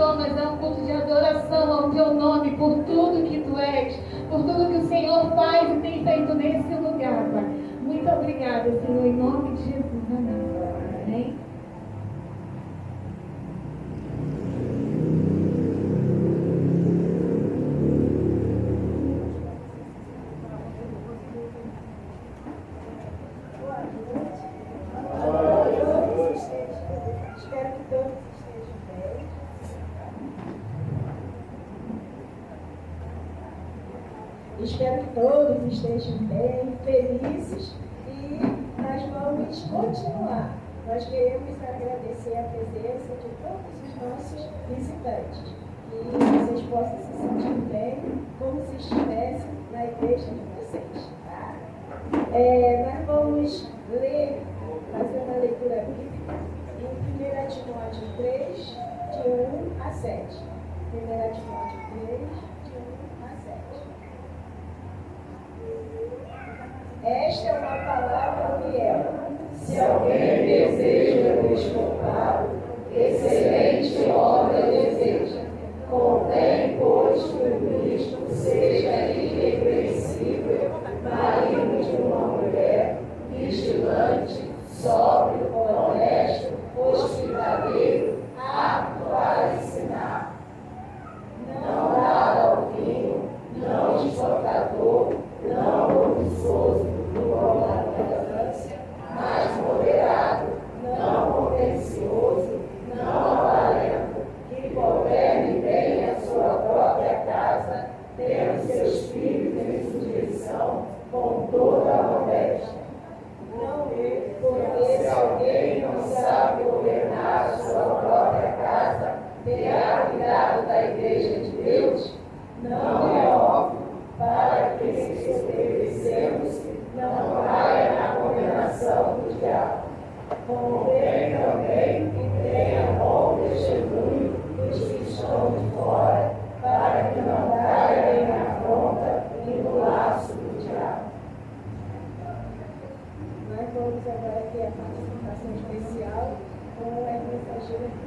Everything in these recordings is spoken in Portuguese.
pastor, mas é um culto de adoração ao teu nome, por tudo que tu és, por tudo que o Senhor faz e tem feito nesse lugar, Pai. Muito obrigada, Senhor, em nome de Jesus. Amém. Espero que todos estejam bem, felizes, e nós vamos continuar. Nós queremos agradecer a presença de todos os nossos visitantes, que vocês possam se sentir bem, como se estivessem na igreja de vocês. Tá? Nós vamos ler, fazer uma leitura bíblica em 1 Timóteo 3, de 1 a 7. 1 Timóteo 3, de 1 a 7. Esta é uma palavra fiel. Se alguém deseja o escovado, excelente obra deseja. Contém, pois, que o Cristo seja irrepreensível, marido de uma mulher, vigilante, sóbrio, honesto, hospitaleiro, apto para ensinar. Não dado ao vinho, não exportador, não cobiçoso do pão da abundância, mas moderado, não contencioso, não avarento, que governe bem a sua própria casa, tendo seus filhos em sujeição, com toda a modéstia. Não é, porque se alguém não sabe governar a sua própria casa, terá cuidado da igreja de Deus? Não é óbvio, para que, se obedecemos, não caia na condenação do diabo. Convém também que tenha bom testemunho dos que estão de fora, para que não caia em afronta e no laço do diabo. Nós vamos agora aqui a participação especial com a mensageira.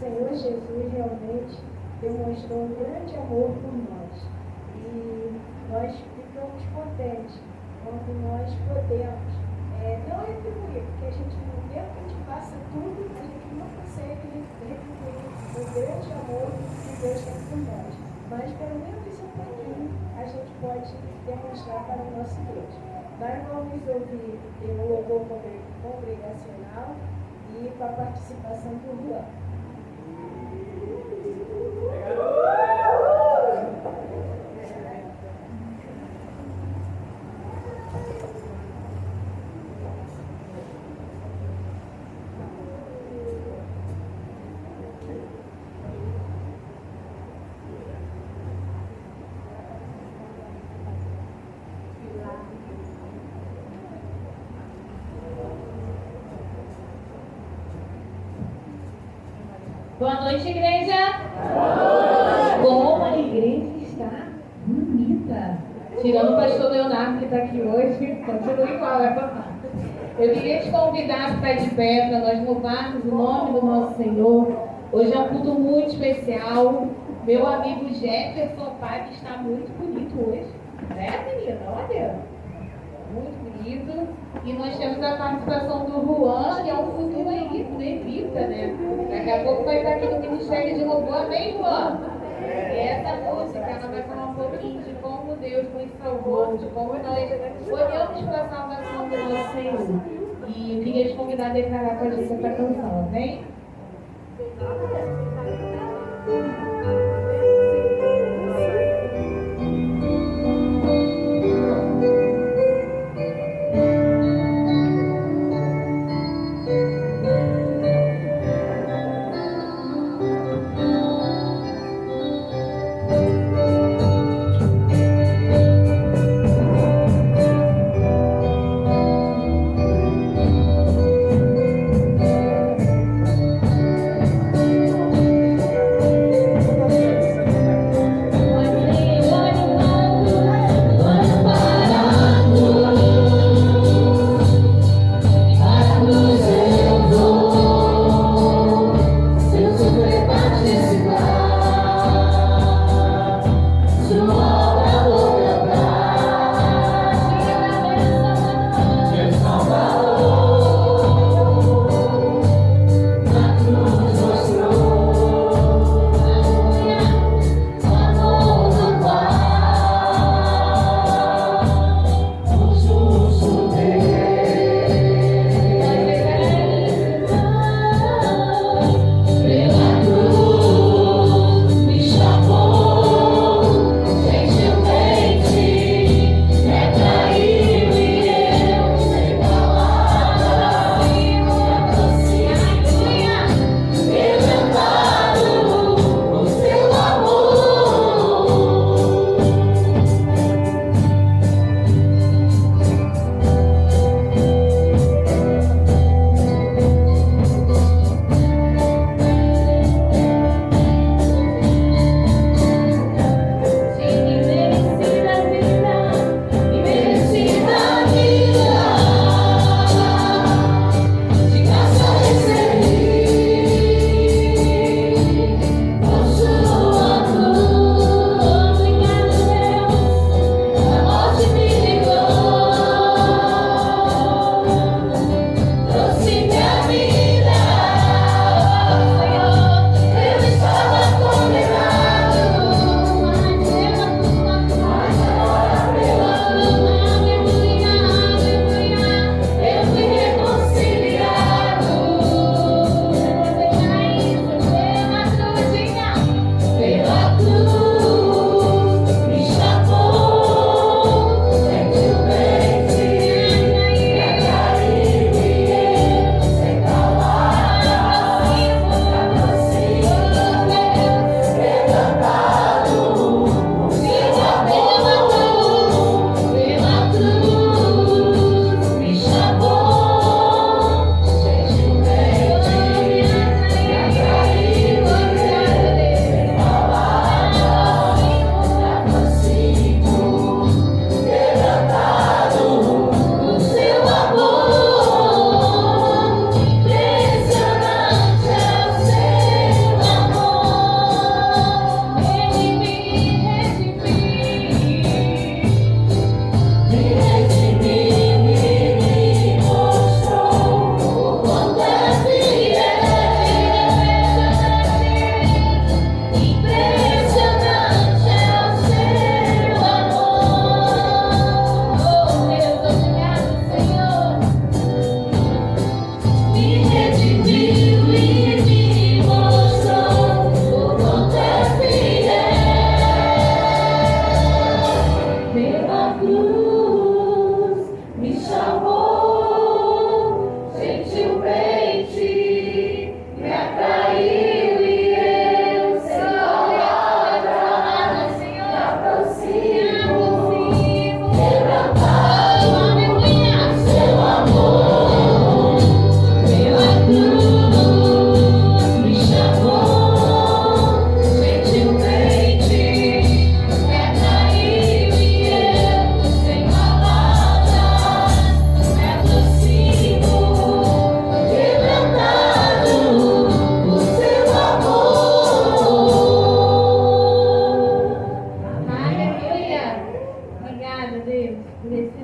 Senhor Jesus realmente demonstrou um grande amor por nós. E nós ficamos contentes quando nós podemos não retribuir, porque a gente, mesmo que a gente faça tudo, a gente não consegue retribuir o grande amor que Deus tem por nós. Mas pelo menos um pouquinho a gente pode demonstrar para o nosso Deus. Nós vamos ouvir o louvor congregacional e com a participação do Juan. Boa noite, igreja. Como a igreja está bonita. Tirando o pastor Leonardo que está aqui hoje, continua igual, é papai. Eu queria te convidar a ficar de pé para nós louvarmos o nome do nosso Senhor. Hoje é um culto muito especial. Meu amigo Jefferson Pai está muito bonito hoje. Né, menina? Olha. Muito bonito. E nós temos a participação do Juan, que é um futuro aí, levita, né? Daqui a pouco vai estar aqui no Ministério de Louvor. Amém, Juan? E essa música, ela vai falar um pouquinho de como Deus nos salvou, de como nós olhamos para a salvação do nosso Senhor. E eu queria te convidar a declarar com a gente essa canção, amém?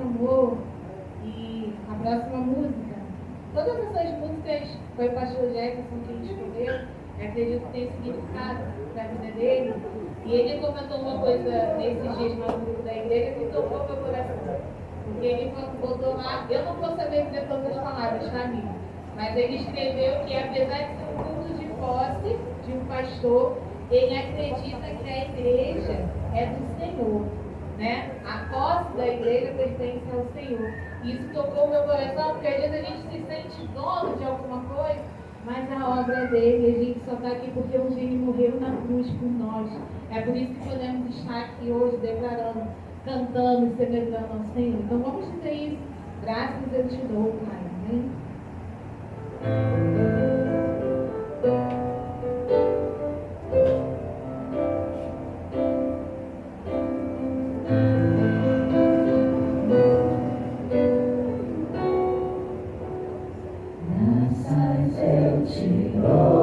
amor. E a próxima música. Todas essas músicas foi o pastor Jefferson quem escolheu. Eu acredito que tem significado para a vida dele. E ele comentou uma coisa nesses dias no grupo da igreja que tocou meu coração. Porque ele botou lá, eu não vou saber dizer todas as palavras, tá, amigo? Mas ele escreveu que, apesar de ser um culto de posse de um pastor, ele acredita que a igreja é do Senhor, né? A posse da igreja pertence ao Senhor. Isso tocou meu coração, porque às vezes a gente se sente dono de alguma coisa, mas a obra é dele, a gente só está aqui porque um dia ele morreu na cruz por nós. É por isso que podemos estar aqui hoje declarando, cantando e celebrando ao Senhor. Então vamos dizer isso. Graças eu te dou, Pai. Amém? Graças eu te dou.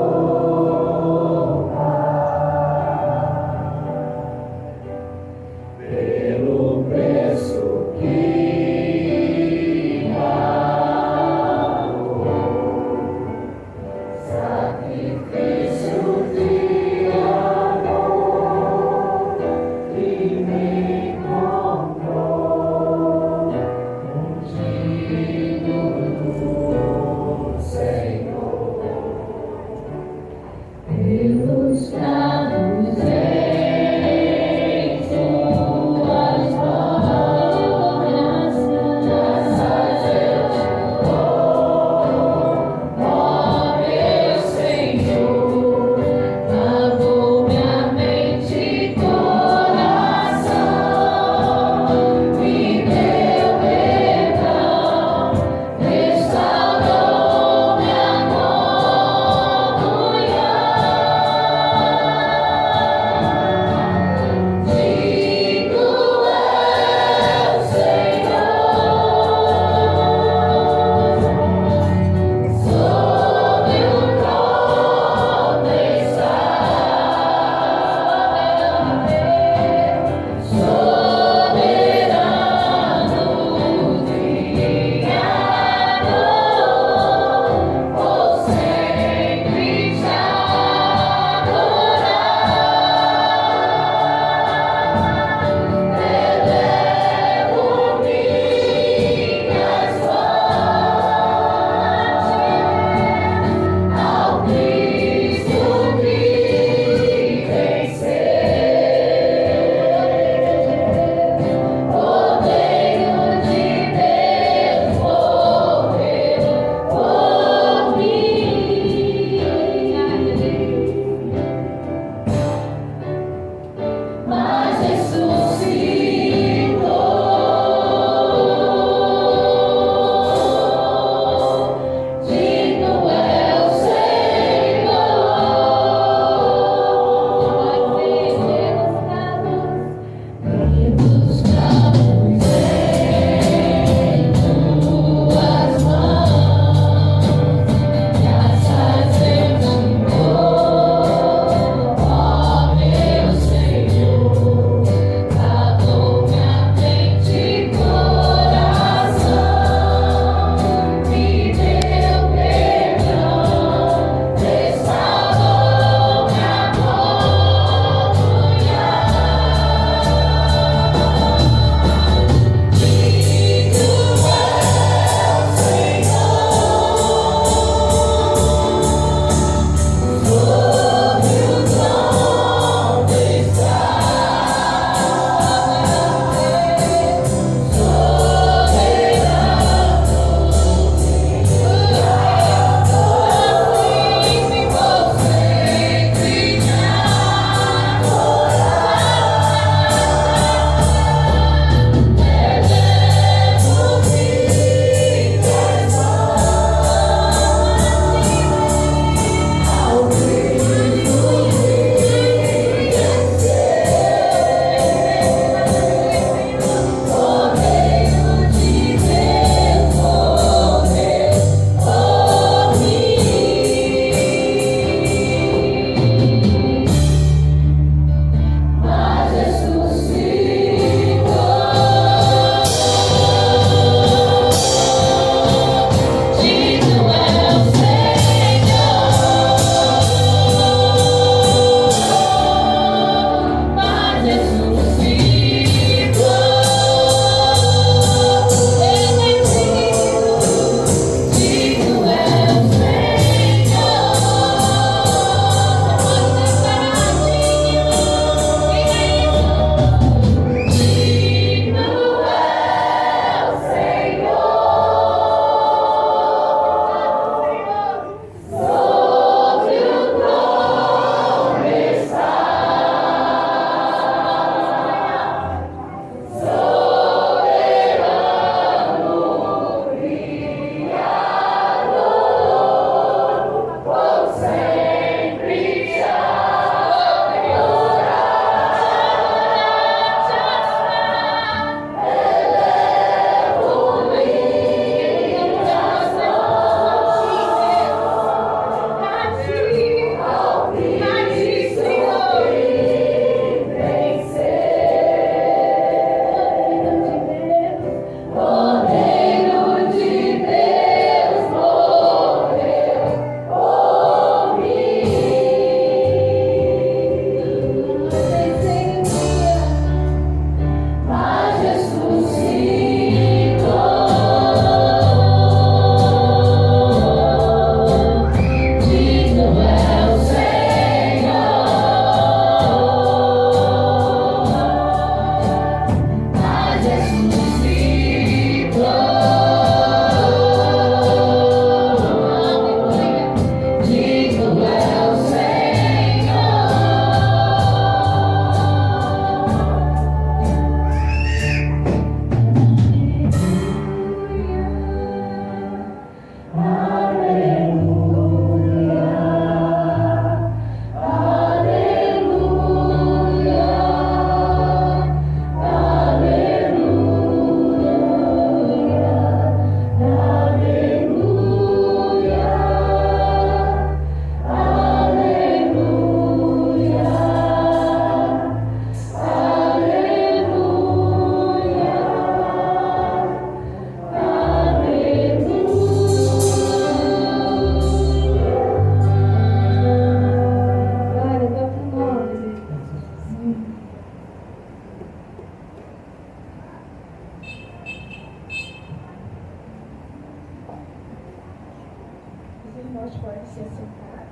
irmãos podem se assentar.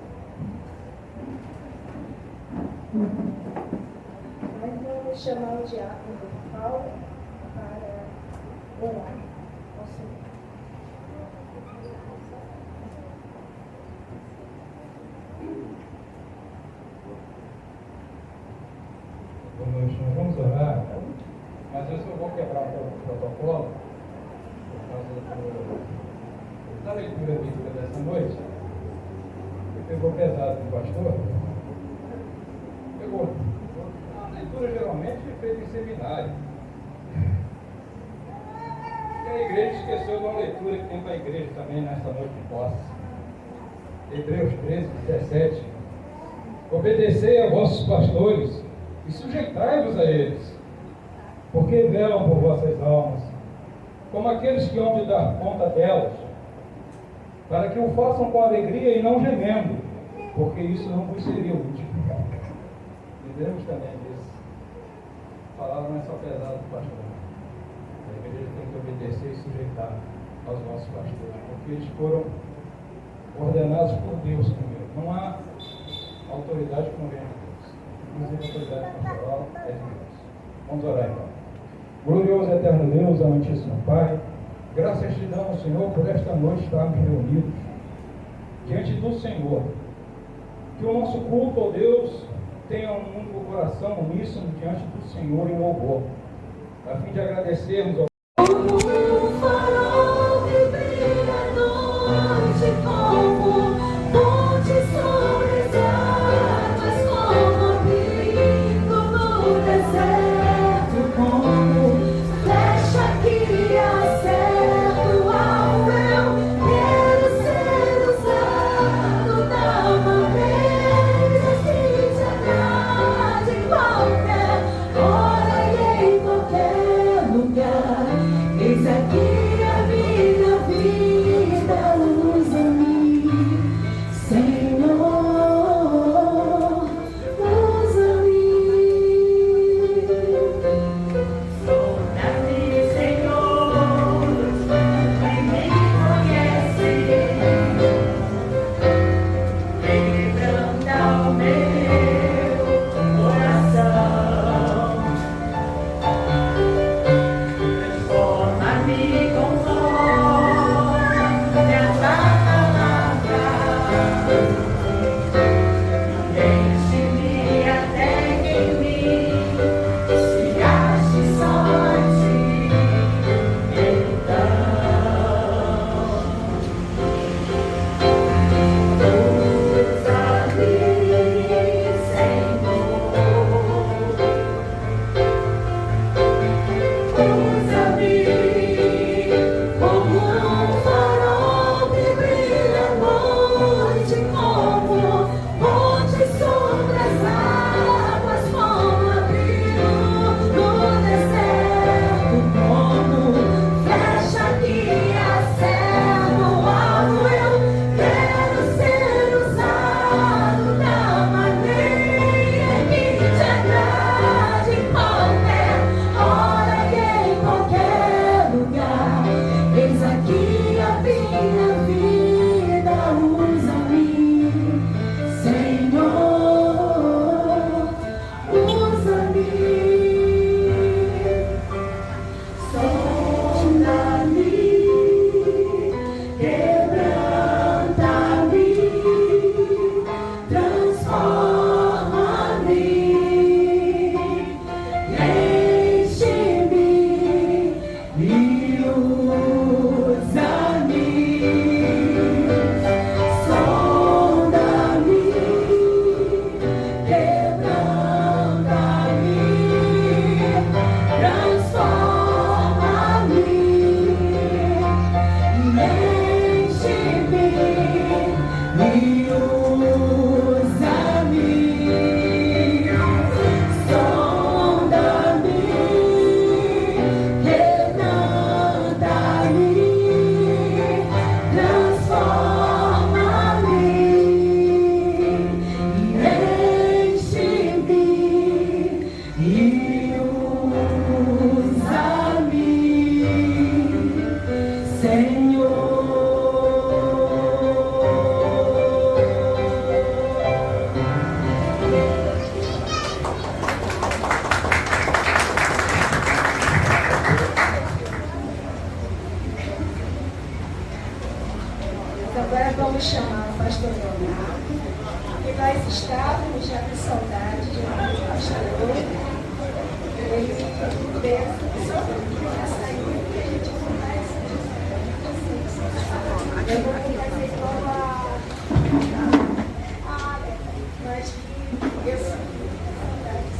Nós vamos chamar o diácono Paulo para orar ao Senhor. Boa noite, nós vamos orar, mas eu só vou quebrar o protocolo por causa da leitura bíblica dessa noite, que pegou pesado com o pastor. Pegou. A leitura geralmente é feita em seminário. E a igreja esqueceu de uma leitura que tem para a igreja também nessa noite de posse. Hebreus 13, 17. Obedecei a vossos pastores e sujeitai-vos a eles, porque velam por vossas almas, como aqueles que hão de dar conta delas, para que o façam com alegria e não gemendo, porque isso não vos seria útil. Lembremos também disso. A palavra não é só pesada do pastor. A igreja tem que obedecer e sujeitar aos nossos pastores, porque eles foram ordenados por Deus primeiro. Não há autoridade que não venha de Deus. Inclusive a autoridade pastoral é de Deus. Vamos orar então. Glorioso e eterno Deus, amantíssimo Pai, graças te damos, Senhor, por esta noite estarmos reunidos diante do Senhor. Que o nosso culto, ó Deus, tenha um único coração uníssono diante do Senhor em louvor, a fim de agradecermos ao Agora vamos chamar o pastor Leonardo, e nós estávamos já com saudade de um pastor. Ele pensa só que vai sair, que a gente conversa. Eu vou fazer igual a mas que eu sinto saudade.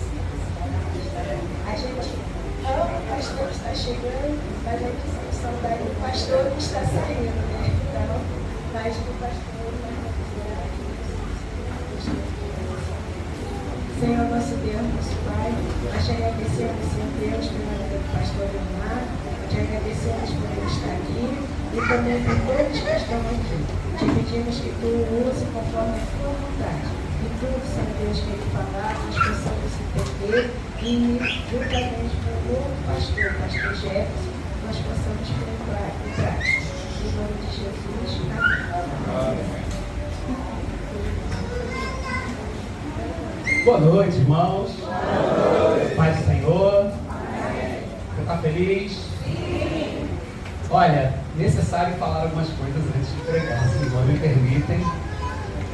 A gente ama o pastor que está chegando, mas a gente sente saudade do pastor que está saindo, né? Então, mais do pastor, Senhor, nosso Deus, nosso Pai, nós te agradecemos, Senhor Deus, pela vida do pastor Leonardo, te agradecemos por ele estar aqui e também por todos que estão aqui. Te pedimos que tu o use conforme a tua vontade. E tudo, Senhor Deus, que ele falar, nós possamos entender e, juntamente com o novo pastor, pastor Jefferson, nós possamos colocar em prática. Em nome de Jesus, amém. Boa noite, irmãos. Boa noite. Paz do Senhor. Você está feliz? Sim. Olha, necessário falar algumas coisas antes de pregar, se me permitem.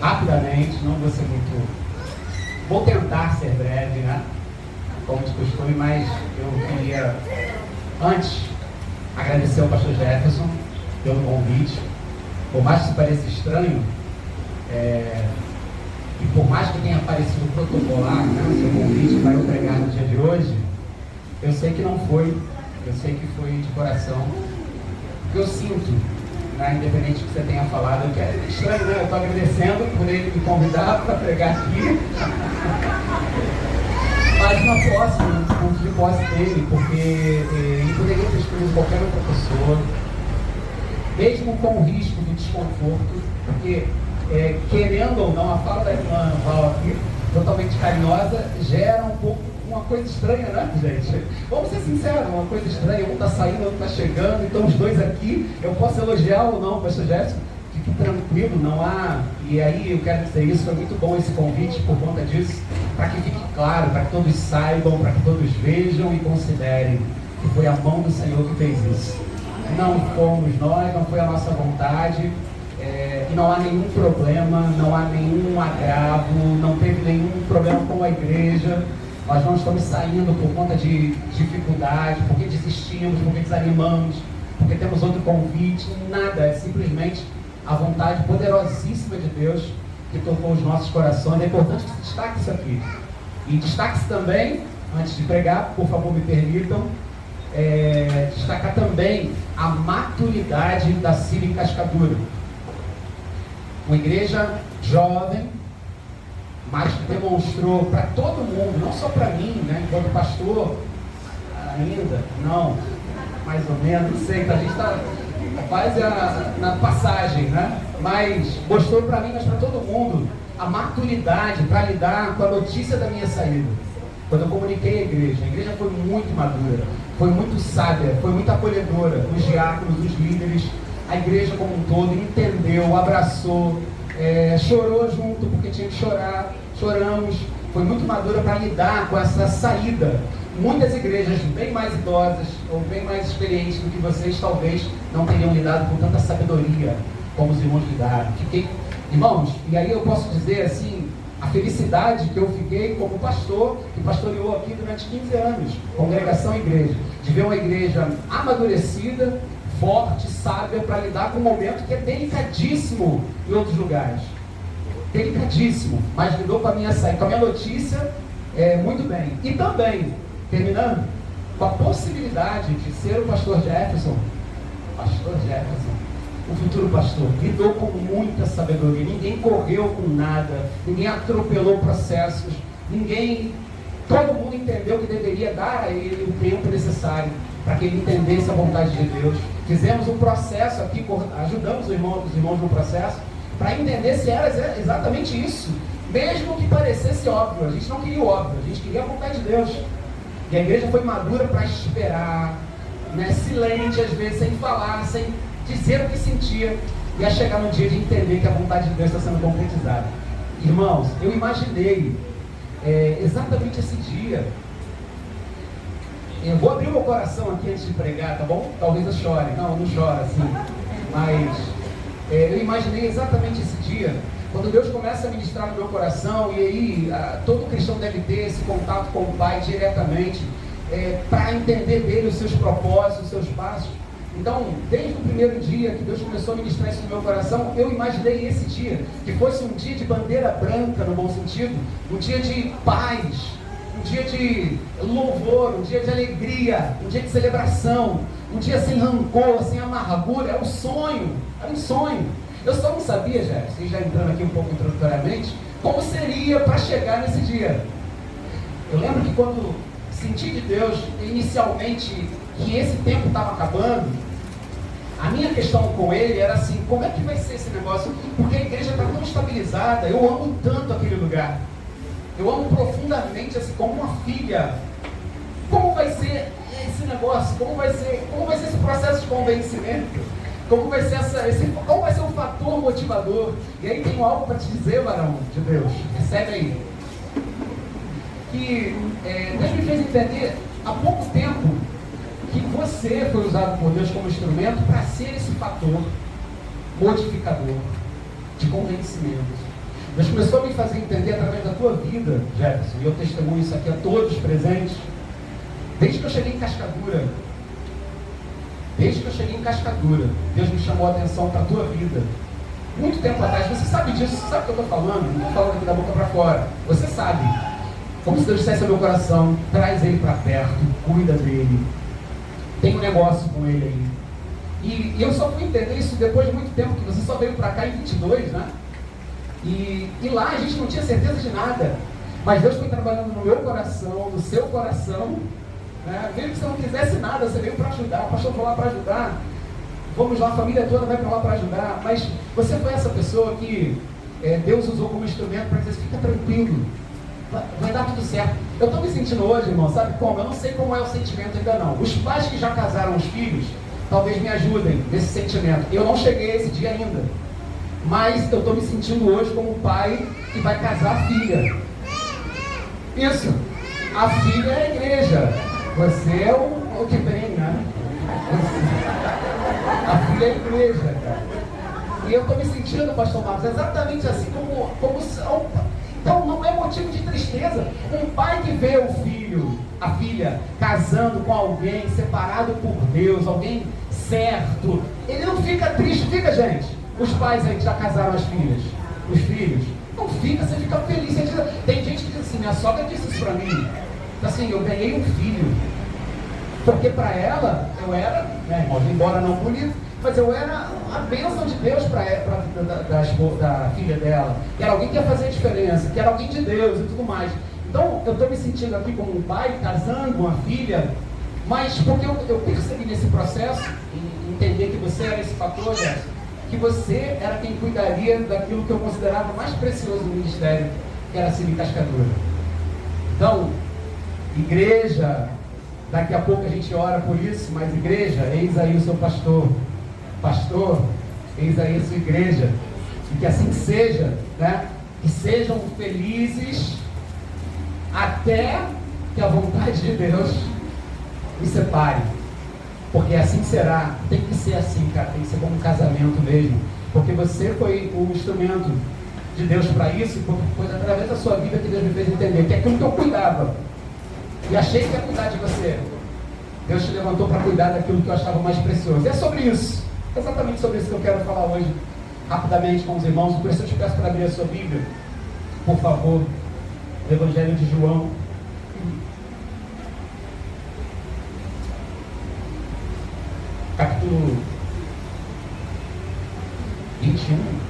Rapidamente, não vou ser muito... Vou tentar ser breve, né? Como de costume, mas eu queria, antes, agradecer ao pastor Jefferson pelo convite. Por mais que isso pareça estranho, e por mais que tenha parecido protocolar, né, o seu convite para eu pregar no dia de hoje, eu sei que não foi, eu sei que foi de coração. Porque eu sinto, né, independente do que você tenha falado, eu quero, é estranho, né? Eu estou agradecendo por ele me convidar para pregar aqui. Mas não posso, não tive posse dele, porque ele poderia ter escolhido qualquer outra pessoa, mesmo com o risco do desconforto, porque querendo ou não, a fala da irmã Val aqui, totalmente carinhosa, gera um pouco uma coisa estranha, né, gente? Vamos ser sinceros, uma coisa estranha, um está saindo, outro está chegando, então os dois aqui, eu posso elogiar ou não, pastor Jefferson, fique tranquilo, não há, e aí eu quero dizer isso, foi muito bom esse convite por conta disso, para que fique claro, para que todos saibam, para que todos vejam e considerem que foi a mão do Senhor que fez isso. Não fomos nós, não foi a nossa vontade, e não há nenhum problema, não há nenhum agravo, não teve nenhum problema com a igreja. Nós não estamos saindo por conta de dificuldade, porque desistimos, porque desanimamos, porque temos outro convite, nada, é simplesmente a vontade poderosíssima de Deus que tocou os nossos corações. É importante que se destaque isso aqui. E destaque-se também, antes de pregar, por favor me permitam, destacar também a maturidade da Síria em Cascadura. Uma igreja jovem, mas que demonstrou para todo mundo, não só para mim, né, enquanto pastor, ainda, não, mais ou menos, não sei, a gente está quase na passagem, né? Mas mostrou para mim, mas para todo mundo, a maturidade para lidar com a notícia da minha saída. Quando eu comuniquei a igreja foi muito madura, foi muito sábia, foi muito acolhedora, os diáconos, os líderes, a igreja como um todo entendeu, abraçou, chorou junto porque tinha que chorar, choramos, foi muito madura para lidar com essa saída. Muitas igrejas bem mais idosas ou bem mais experientes do que vocês talvez não teriam lidado com tanta sabedoria como os irmãos lidaram. Irmãos, e aí eu posso dizer assim, a felicidade que eu fiquei como pastor, que pastoreou aqui durante 15 anos, congregação e igreja, de ver uma igreja amadurecida, forte, sábia para lidar com um momento que é delicadíssimo em outros lugares. Delicadíssimo, mas lidou com a minha saída, com a minha notícia muito bem. E também, terminando, com a possibilidade de ser o pastor Jefferson, o futuro pastor, lidou com muita sabedoria, ninguém correu com nada, ninguém atropelou processos, todo mundo entendeu que deveria dar a ele o tempo necessário para que ele entendesse a vontade de Deus. Fizemos um processo aqui, ajudamos os irmãos no processo, para entender se era exatamente isso, mesmo que parecesse óbvio. A gente não queria o óbvio, a gente queria a vontade de Deus. E a igreja foi madura para esperar, né, silente às vezes, sem falar, sem dizer o que sentia, e a chegar no dia de entender que a vontade de Deus está sendo concretizada. Irmãos, eu imaginei exatamente esse dia. Eu vou abrir o meu coração aqui antes de pregar, tá bom? Talvez eu chore. Não choro assim. Mas eu imaginei exatamente esse dia, quando Deus começa a ministrar no meu coração, e aí todo cristão deve ter esse contato com o Pai diretamente, para entender dele os seus propósitos, os seus passos. Então, desde o primeiro dia que Deus começou a ministrar isso no meu coração, eu imaginei esse dia, que fosse um dia de bandeira branca, no bom sentido, um dia de paz, um dia de louvor, um dia de alegria, um dia de celebração, um dia sem rancor, sem amargura. Era um sonho. Eu só não sabia, Jefferson, já entrando aqui um pouco introdutoriamente, como seria para chegar nesse dia. Eu lembro que quando senti de Deus, inicialmente, que esse tempo estava acabando, a minha questão com ele era assim: como é que vai ser esse negócio? Porque a igreja está tão estabilizada, eu amo tanto aquele lugar, eu amo profundamente, assim, como uma filha. Como vai ser esse negócio? Como vai ser esse processo de convencimento? Como vai ser qual vai ser o fator motivador? E aí tenho algo para te dizer, varão de Deus, recebe aí. Que Deus me fez entender há pouco tempo que você foi usado por Deus como instrumento para ser esse fator modificador de convencimento. Deus começou a me fazer entender através da tua vida, Jefferson, e eu testemunho isso aqui a todos presentes. Desde que eu cheguei em Cascadura, Deus me chamou a atenção para a tua vida. Muito tempo atrás, você sabe disso, sabe o que eu estou falando? Não estou falando aqui da boca para fora. Você sabe. Como se Deus dissesse ao meu coração: traz ele para perto, cuida dele, tem um negócio com ele aí. E eu só fui entender isso depois de muito tempo, que você só veio para cá em 22, né? E lá a gente não tinha certeza de nada, mas Deus foi trabalhando no meu coração, no seu coração, né? Mesmo que você não quisesse nada, você veio para ajudar, o pastor foi lá para ajudar, vamos lá, a família toda vai para lá para ajudar, mas você foi essa pessoa que Deus usou como instrumento para dizer: fica tranquilo, vai dar tudo certo. Eu estou me sentindo hoje, irmão, sabe como? Eu não sei como é o sentimento ainda não. Os pais que já casaram os filhos, talvez me ajudem nesse sentimento. Eu não cheguei a esse dia ainda, mas eu estou me sentindo hoje como o pai que vai casar a filha. Isso, a filha é a igreja, você é o que vem, né? A filha é a igreja, cara. E eu estou me sentindo, pastor Marcos, exatamente assim como então não é motivo de tristeza. Um pai que vê o filho, a filha, casando com alguém separado por Deus, alguém certo, ele não fica triste, fica, gente? Os pais aí que já casaram as filhas, os filhos, não fica, você fica feliz. Tem gente que diz assim: minha sogra disse isso pra mim, assim, eu ganhei um filho, porque para ela eu era, né, irmão, embora não bonito, mas eu era a bênção de Deus para a vida da filha dela. Que era alguém que ia fazer a diferença, que era alguém de Deus e tudo mais. Então, eu estou me sentindo aqui como um pai casando uma filha, mas porque eu percebi nesse processo, em entender que você era esse fator, Jefferson, que você era quem cuidaria daquilo que eu considerava mais precioso no ministério, que era servir Cascadura. Então, igreja, daqui a pouco a gente ora por isso, mas igreja, eis aí o seu pastor. Pastor, eis aí a sua igreja. E que assim seja, né? Que sejam felizes até que a vontade de Deus os separe. Porque assim será. Tem que ser assim, cara. Tem que ser como um casamento mesmo. Porque você foi o instrumento de Deus para isso, e foi através da sua vida que Deus me fez entender que é aquilo que eu cuidava e achei que ia cuidar de você, Deus te levantou para cuidar daquilo que eu achava mais precioso. E é sobre isso, exatamente sobre isso que eu quero falar hoje, rapidamente com os irmãos. Por isso eu te peço para abrir a sua Bíblia, por favor, no Evangelho de João, capítulo 21.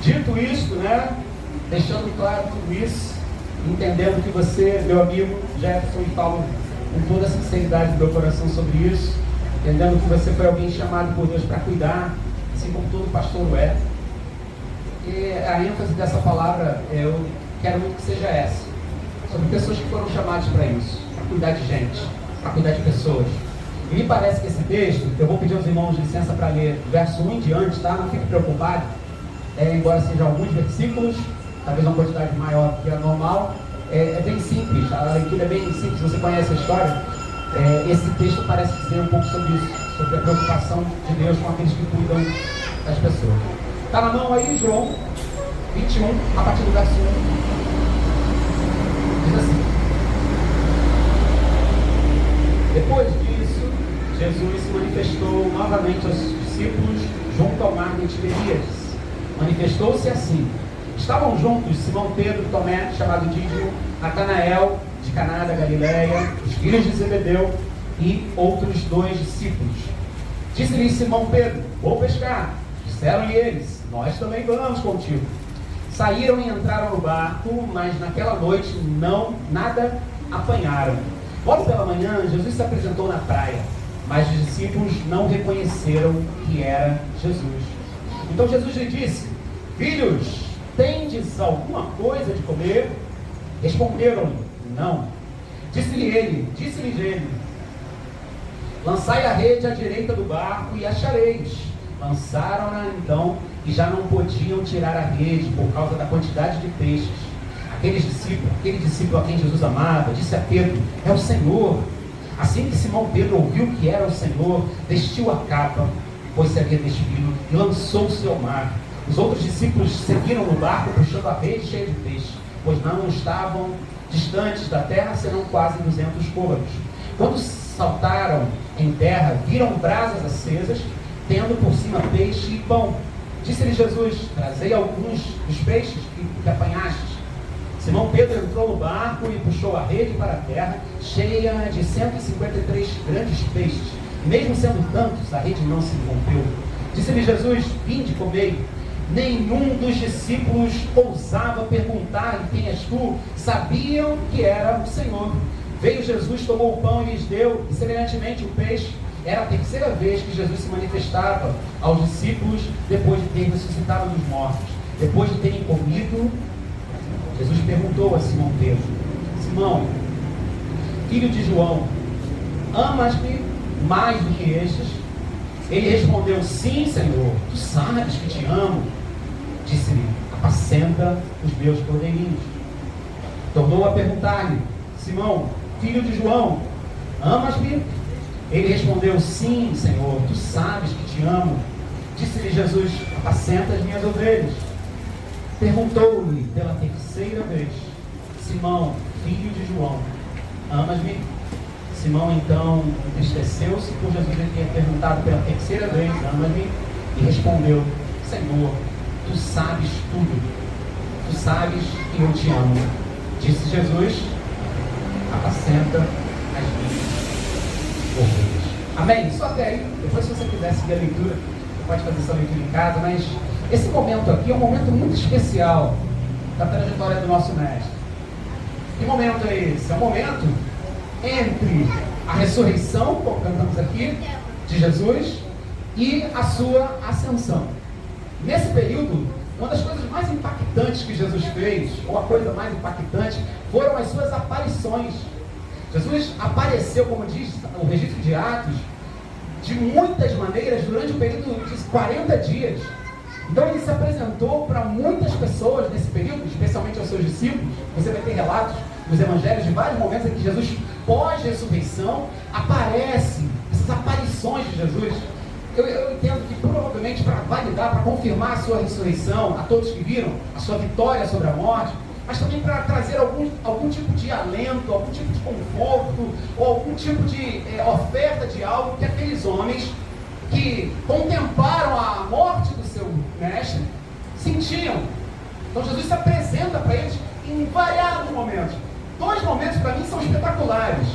Dito isto, né, deixando claro tudo isso, entendendo que você, meu amigo Jefferson, e falo com toda a sinceridade do meu coração sobre isso, entendendo que você foi alguém chamado por Deus para cuidar, assim como todo pastor o é. E a ênfase dessa palavra, eu quero muito que seja essa, sobre pessoas que foram chamadas para isso, para cuidar de gente, para cuidar de pessoas. E me parece que esse texto, eu vou pedir aos irmãos licença para ler verso 1 em diante, tá? Não fique preocupado, embora sejam alguns versículos, talvez uma quantidade maior do que a normal, é bem simples, a leitura é bem simples, você conhece a história. Esse texto parece dizer um pouco sobre isso, sobre a preocupação de Deus com aqueles que cuidam das pessoas. Está na mão aí, João 21, a partir do verso 1. Diz assim: depois disso, Jesus se manifestou novamente aos discípulos junto ao mar de Tiberíades. Manifestou-se assim: estavam juntos Simão Pedro, Tomé, chamado Dídimo, Natanael, de Caná da Galileia, os filhos de Zebedeu e outros 2 discípulos. Disse-lhes Simão Pedro: vou pescar. Disseram-lhe eles: nós também vamos contigo. Saíram e entraram no barco, mas naquela noite nada apanharam. Logo pela manhã, Jesus se apresentou na praia, mas os discípulos não reconheceram que era Jesus. Então Jesus lhe disse: filhos, tendes alguma coisa de comer? Responderam-lhe: não. Disse-lhes ele: lançai a rede à direita do barco e achareis. Lançaram-na então e já não podiam tirar a rede por causa da quantidade de peixes. Aquele discípulo a quem Jesus amava, disse a Pedro: é o Senhor. Assim que Simão Pedro ouviu que era o Senhor, vestiu a capa, pois se havia despido, e lançou-se ao mar. Os outros discípulos seguiram no barco, puxando a rede cheia de peixe, pois não estavam distantes da terra, senão quase 200 côvados. Quando saltaram em terra, viram brasas acesas, tendo por cima peixe e pão. Disse-lhe Jesus: trazei alguns dos peixes que apanhastes. Simão Pedro entrou no barco e puxou a rede para a terra, cheia de 153 grandes peixes. E mesmo sendo tantos, a rede não se rompeu. Disse-lhe Jesus: vinde, comei. Nenhum dos discípulos ousava perguntar: quem és tu? Sabiam que era o Senhor. Veio Jesus, tomou o pão e lhes deu, e semelhantemente o peixe. Era a terceira vez que Jesus se manifestava aos discípulos depois de ter ressuscitado dos mortos. Depois de terem comido, Jesus perguntou a Simão Pedro: Simão, filho de João, amas-me mais do que estes? Ele respondeu: sim, Senhor, tu sabes que te amo. Disse-lhe: apacenta os meus cordeirinhos. Tornou a perguntar-lhe: Simão, filho de João, amas-me? Ele respondeu: sim, Senhor, tu sabes que te amo. Disse-lhe Jesus: apacenta as minhas ovelhas. Perguntou-lhe pela terceira vez: Simão, filho de João, amas-me? Simão então entristeceu-se por Jesus ter perguntado pela terceira vez: amas-me? E respondeu: Senhor, tu sabes tudo, tu sabes que eu te amo. Disse Jesus: apacenta as minhas ovelhas. Amém? Só até aí. Depois, se você quiser seguir a leitura, você pode fazer essa leitura em casa, mas esse momento aqui é um momento muito especial da trajetória do nosso mestre. Que momento é esse? É um momento entre a ressurreição, como cantamos aqui, de Jesus e a sua ascensão. Nesse período, uma das coisas mais impactantes que Jesus fez, ou a coisa mais impactante, foram as suas aparições. Jesus apareceu, como diz o registro de Atos, de muitas maneiras durante um período de 40 dias. Então ele se apresentou para muitas pessoas nesse período, especialmente aos seus discípulos. Você vai ter relatos nos evangelhos de vários momentos em que Jesus, pós-ressurreição, aparece, essas aparições de Jesus. Eu entendo que provavelmente para validar, para confirmar a sua ressurreição, a todos que viram a sua vitória sobre a morte, mas também para trazer algum tipo de alento, algum tipo de conforto, ou algum tipo de oferta de algo que aqueles homens que contemplaram a morte do seu mestre sentiam. Então Jesus se apresenta para eles em variados momentos. 2 momentos para mim são espetaculares.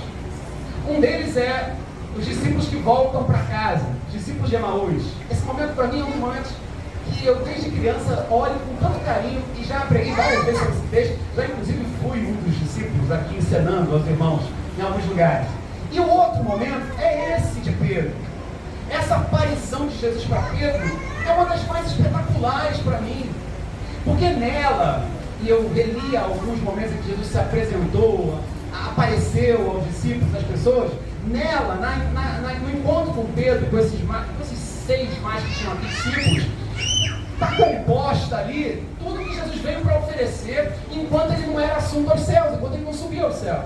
Um deles é os discípulos que voltam para casa, os discípulos de Emaús. Esse momento para mim é um dos momentos que eu desde criança olho com tanto carinho e já preguei várias vezes sobre esse texto. Já inclusive fui um dos discípulos aqui ensinando aos irmãos em alguns lugares. E o outro momento é esse de Pedro. Essa aparição de Jesus para Pedro é uma das mais espetaculares para mim, porque nela, e eu reli alguns momentos em que Jesus se apresentou, apareceu aos discípulos, às pessoas, nela, no encontro com Pedro, com esses 6 mais que tinham aqui, discípulos, está composta ali tudo que Jesus veio para oferecer enquanto ele não era assunto aos céus, enquanto ele não subia aos céus.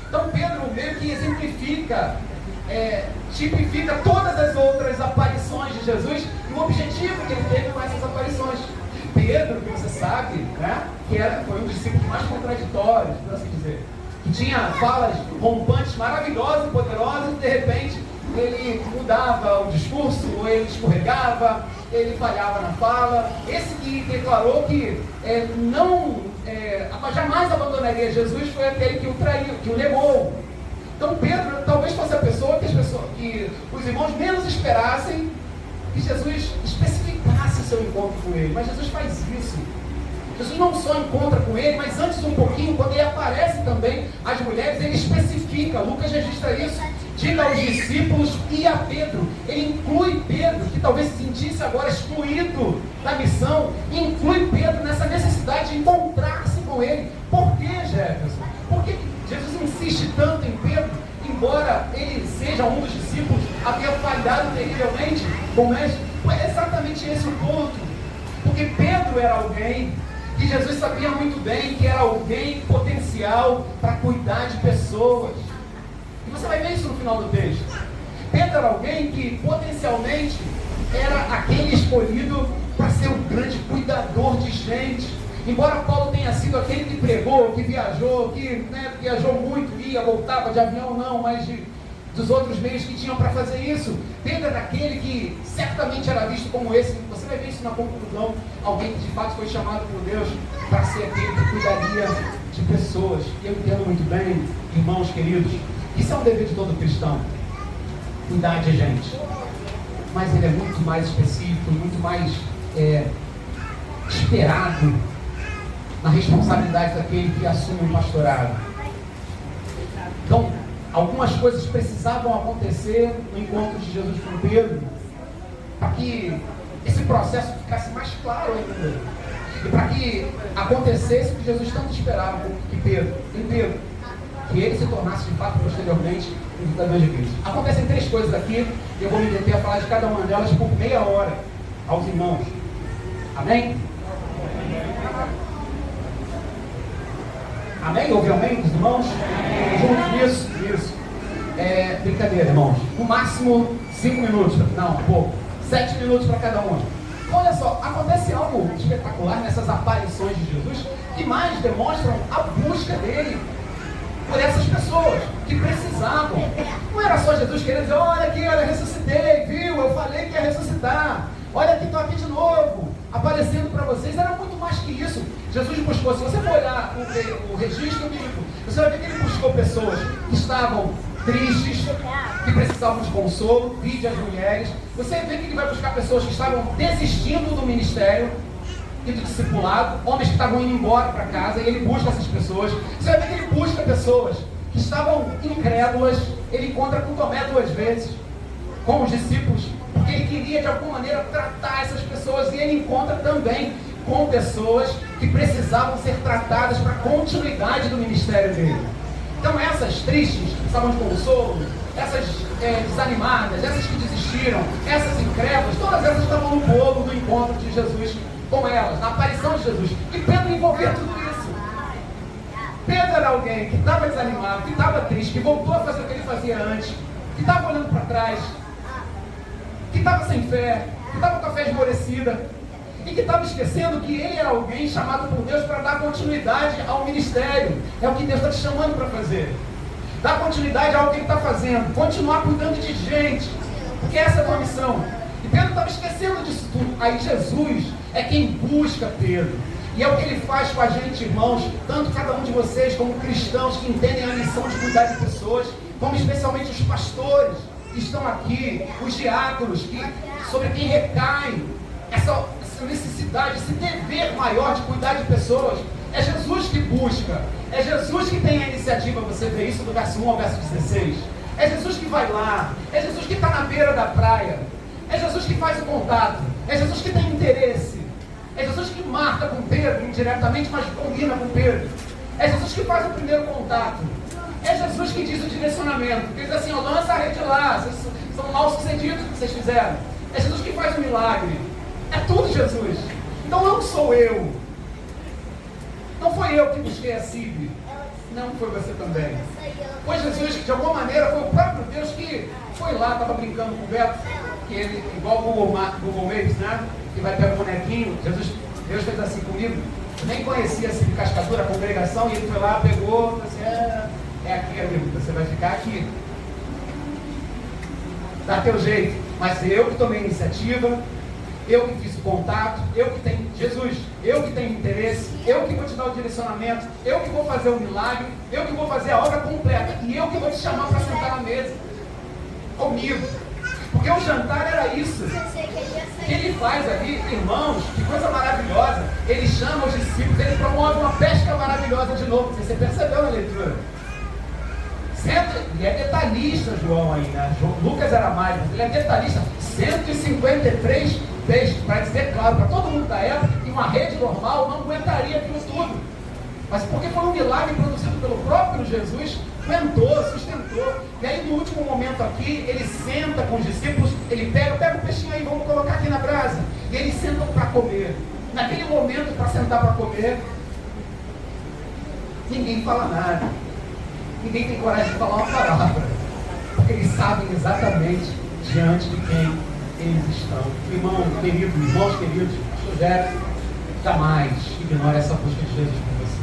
Então Pedro meio que exemplifica, tipifica todas as outras aparições de Jesus e o objetivo que ele teve com essas aparições. Pedro, que você sabe, né, foi um dos discípulos mais contraditórios, por assim dizer, que tinha falas rompantes, maravilhosas e poderosas, e de repente ele mudava o discurso, ou ele escorregava, ele falhava na fala. Esse que declarou que jamais abandonaria Jesus foi aquele que o traiu, que o negou. Então Pedro talvez fosse a pessoa que os irmãos menos esperassem que Jesus especificasse seu encontro com ele. Mas Jesus faz isso. Jesus não só encontra com ele, mas antes um pouquinho, quando ele aparece também às mulheres, ele especifica. Lucas registra isso. Diga aos discípulos e a Pedro. Ele inclui Pedro, que talvez se sentisse agora excluído da missão, e inclui Pedro nessa necessidade de encontrar-se com ele. Por que, Jefferson? Por que Jesus insiste tanto em Pedro, embora ele seja um dos discípulos, havia falhado terrivelmente com o mestre? É exatamente esse o ponto. Porque Pedro era alguém que Jesus sabia muito bem que era alguém potencial para cuidar de pessoas. E você vai ver isso no final do texto. Pedro era alguém que potencialmente era aquele escolhido para ser um grande cuidador de gente. Embora Paulo tenha sido aquele que pregou, que viajou, viajou muito, ia, voltava de avião, não, mas dos outros meios que tinham para fazer isso. Pedro era aquele que certamente era visto como esse. Você vai ver isso na conclusão. Alguém que de fato foi chamado por Deus para ser aquele que cuidaria de pessoas. E eu entendo muito bem, irmãos queridos, isso é um dever de todo cristão, cuidar de gente. Mas ele é muito mais específico, muito mais esperado na responsabilidade daquele que assume o pastorado. Então, algumas coisas precisavam acontecer no encontro de Jesus com Pedro, para que esse processo ficasse mais claro ainda, e para que acontecesse o que Jesus tanto esperava em Pedro, que ele se tornasse de fato posteriormente um ditador de Cristo. Acontecem 3 coisas aqui, e eu vou me deter a falar de cada uma delas por meia hora aos irmãos. Amém? Amém? Ouve amém dos irmãos? Juntos, isso. Brincadeira, irmãos. No máximo 5 minutos. Não, pouco. 7 minutos para cada um. Olha só, acontece algo espetacular nessas aparições de Jesus, que mais demonstram a busca dele por essas pessoas que precisavam. Não era só Jesus querendo dizer, olha aqui, eu ressuscitei, viu? Eu falei que ia ressuscitar. Olha aqui, estou aqui de novo, aparecendo para vocês. Era muito mais que isso. Jesus buscou, se você for olhar o registro bíblico, você vai ver que ele buscou pessoas que estavam tristes, que precisavam de consolo, vide as mulheres. Você vê que ele vai buscar pessoas que estavam desistindo do ministério e do discipulado, homens que estavam indo embora para casa, e ele busca essas pessoas. Você vai ver que ele busca pessoas que estavam incrédulas. Ele encontra com Tomé 2 vezes, com os discípulos, porque ele queria de alguma maneira tratar essas pessoas, e ele encontra também com pessoas que precisavam ser tratadas para a continuidade do ministério dele. Então essas tristes, que precisavam de consolo, essas desanimadas, essas que desistiram, essas incrédulas, todas essas estavam no bolo do encontro de Jesus com elas, na aparição de Jesus. E Pedro envolvia tudo isso. Pedro era alguém que estava desanimado, que estava triste, que voltou a fazer o que ele fazia antes, que estava olhando para trás, que estava sem fé, que estava com a fé esmorecida, e que estava esquecendo que ele era alguém chamado por Deus para dar continuidade ao ministério. É o que Deus está te chamando para fazer. Dar continuidade ao que ele está fazendo, continuar cuidando de gente, porque essa é a tua missão. E Pedro estava esquecendo disso tudo. Aí Jesus é quem busca Pedro, e é o que ele faz com a gente, irmãos, tanto cada um de vocês como cristãos que entendem a missão de cuidar de pessoas, como especialmente os pastores que estão aqui, os diáconos, sobre quem recai essa necessidade, esse dever maior de cuidar de pessoas. É Jesus que busca, é Jesus que tem a iniciativa. Você vê isso do verso 1 ao verso 16. É Jesus que vai lá, é Jesus que está na beira da praia, é Jesus que faz o contato, é Jesus que tem interesse, é Jesus que marca com Pedro indiretamente, mas combina com Pedro, é Jesus que faz o primeiro contato, É Jesus que diz o direcionamento. Ele diz assim, ó, lança a rede lá, vocês são mal sucedidos o que vocês fizeram. É Jesus que faz o milagre. É tudo Jesus. Então não sou eu. Não foi eu que busquei a CIB. Não foi você também. Foi Jesus que de alguma maneira foi o próprio Deus que foi lá, estava brincando com o Beto, que ele, igual o Google Maps, né? Que vai pegar um bonequinho. Deus fez assim comigo. Eu nem conhecia assim de Cascadura, a congregação, e ele foi lá, pegou, assim, é aqui, amigo, você vai ficar aqui. Dá teu jeito. Mas eu que tomei a iniciativa, eu que fiz o contato, eu que tenho, Jesus, eu que tenho interesse, eu que vou te dar o direcionamento, eu que vou fazer o milagre, eu que vou fazer a obra completa, e eu que vou te chamar para sentar na mesa comigo. Porque o jantar era isso. O que ele faz ali, irmãos, que coisa maravilhosa. Ele chama os discípulos, ele promove uma pesca maravilhosa de novo. Você percebeu na leitura? E é detalhista, João aí, né? Lucas era mais, mas ele é detalhista. 153 peixes, para dizer claro, para todo mundo da época, que uma rede normal não aguentaria aquilo tudo. Mas porque foi um milagre produzido pelo próprio Jesus, aguentou, sustentou. E aí no último momento aqui, ele senta com os discípulos, ele pega o peixinho aí, vamos colocar aqui na brasa. E eles sentam para comer. Naquele momento, para sentar para comer, ninguém fala nada. Ninguém tem coragem de falar uma palavra. Porque eles sabem exatamente diante de quem eles estão. Irmãos queridos, sugere, jamais ignore essa busca de Jesus por você.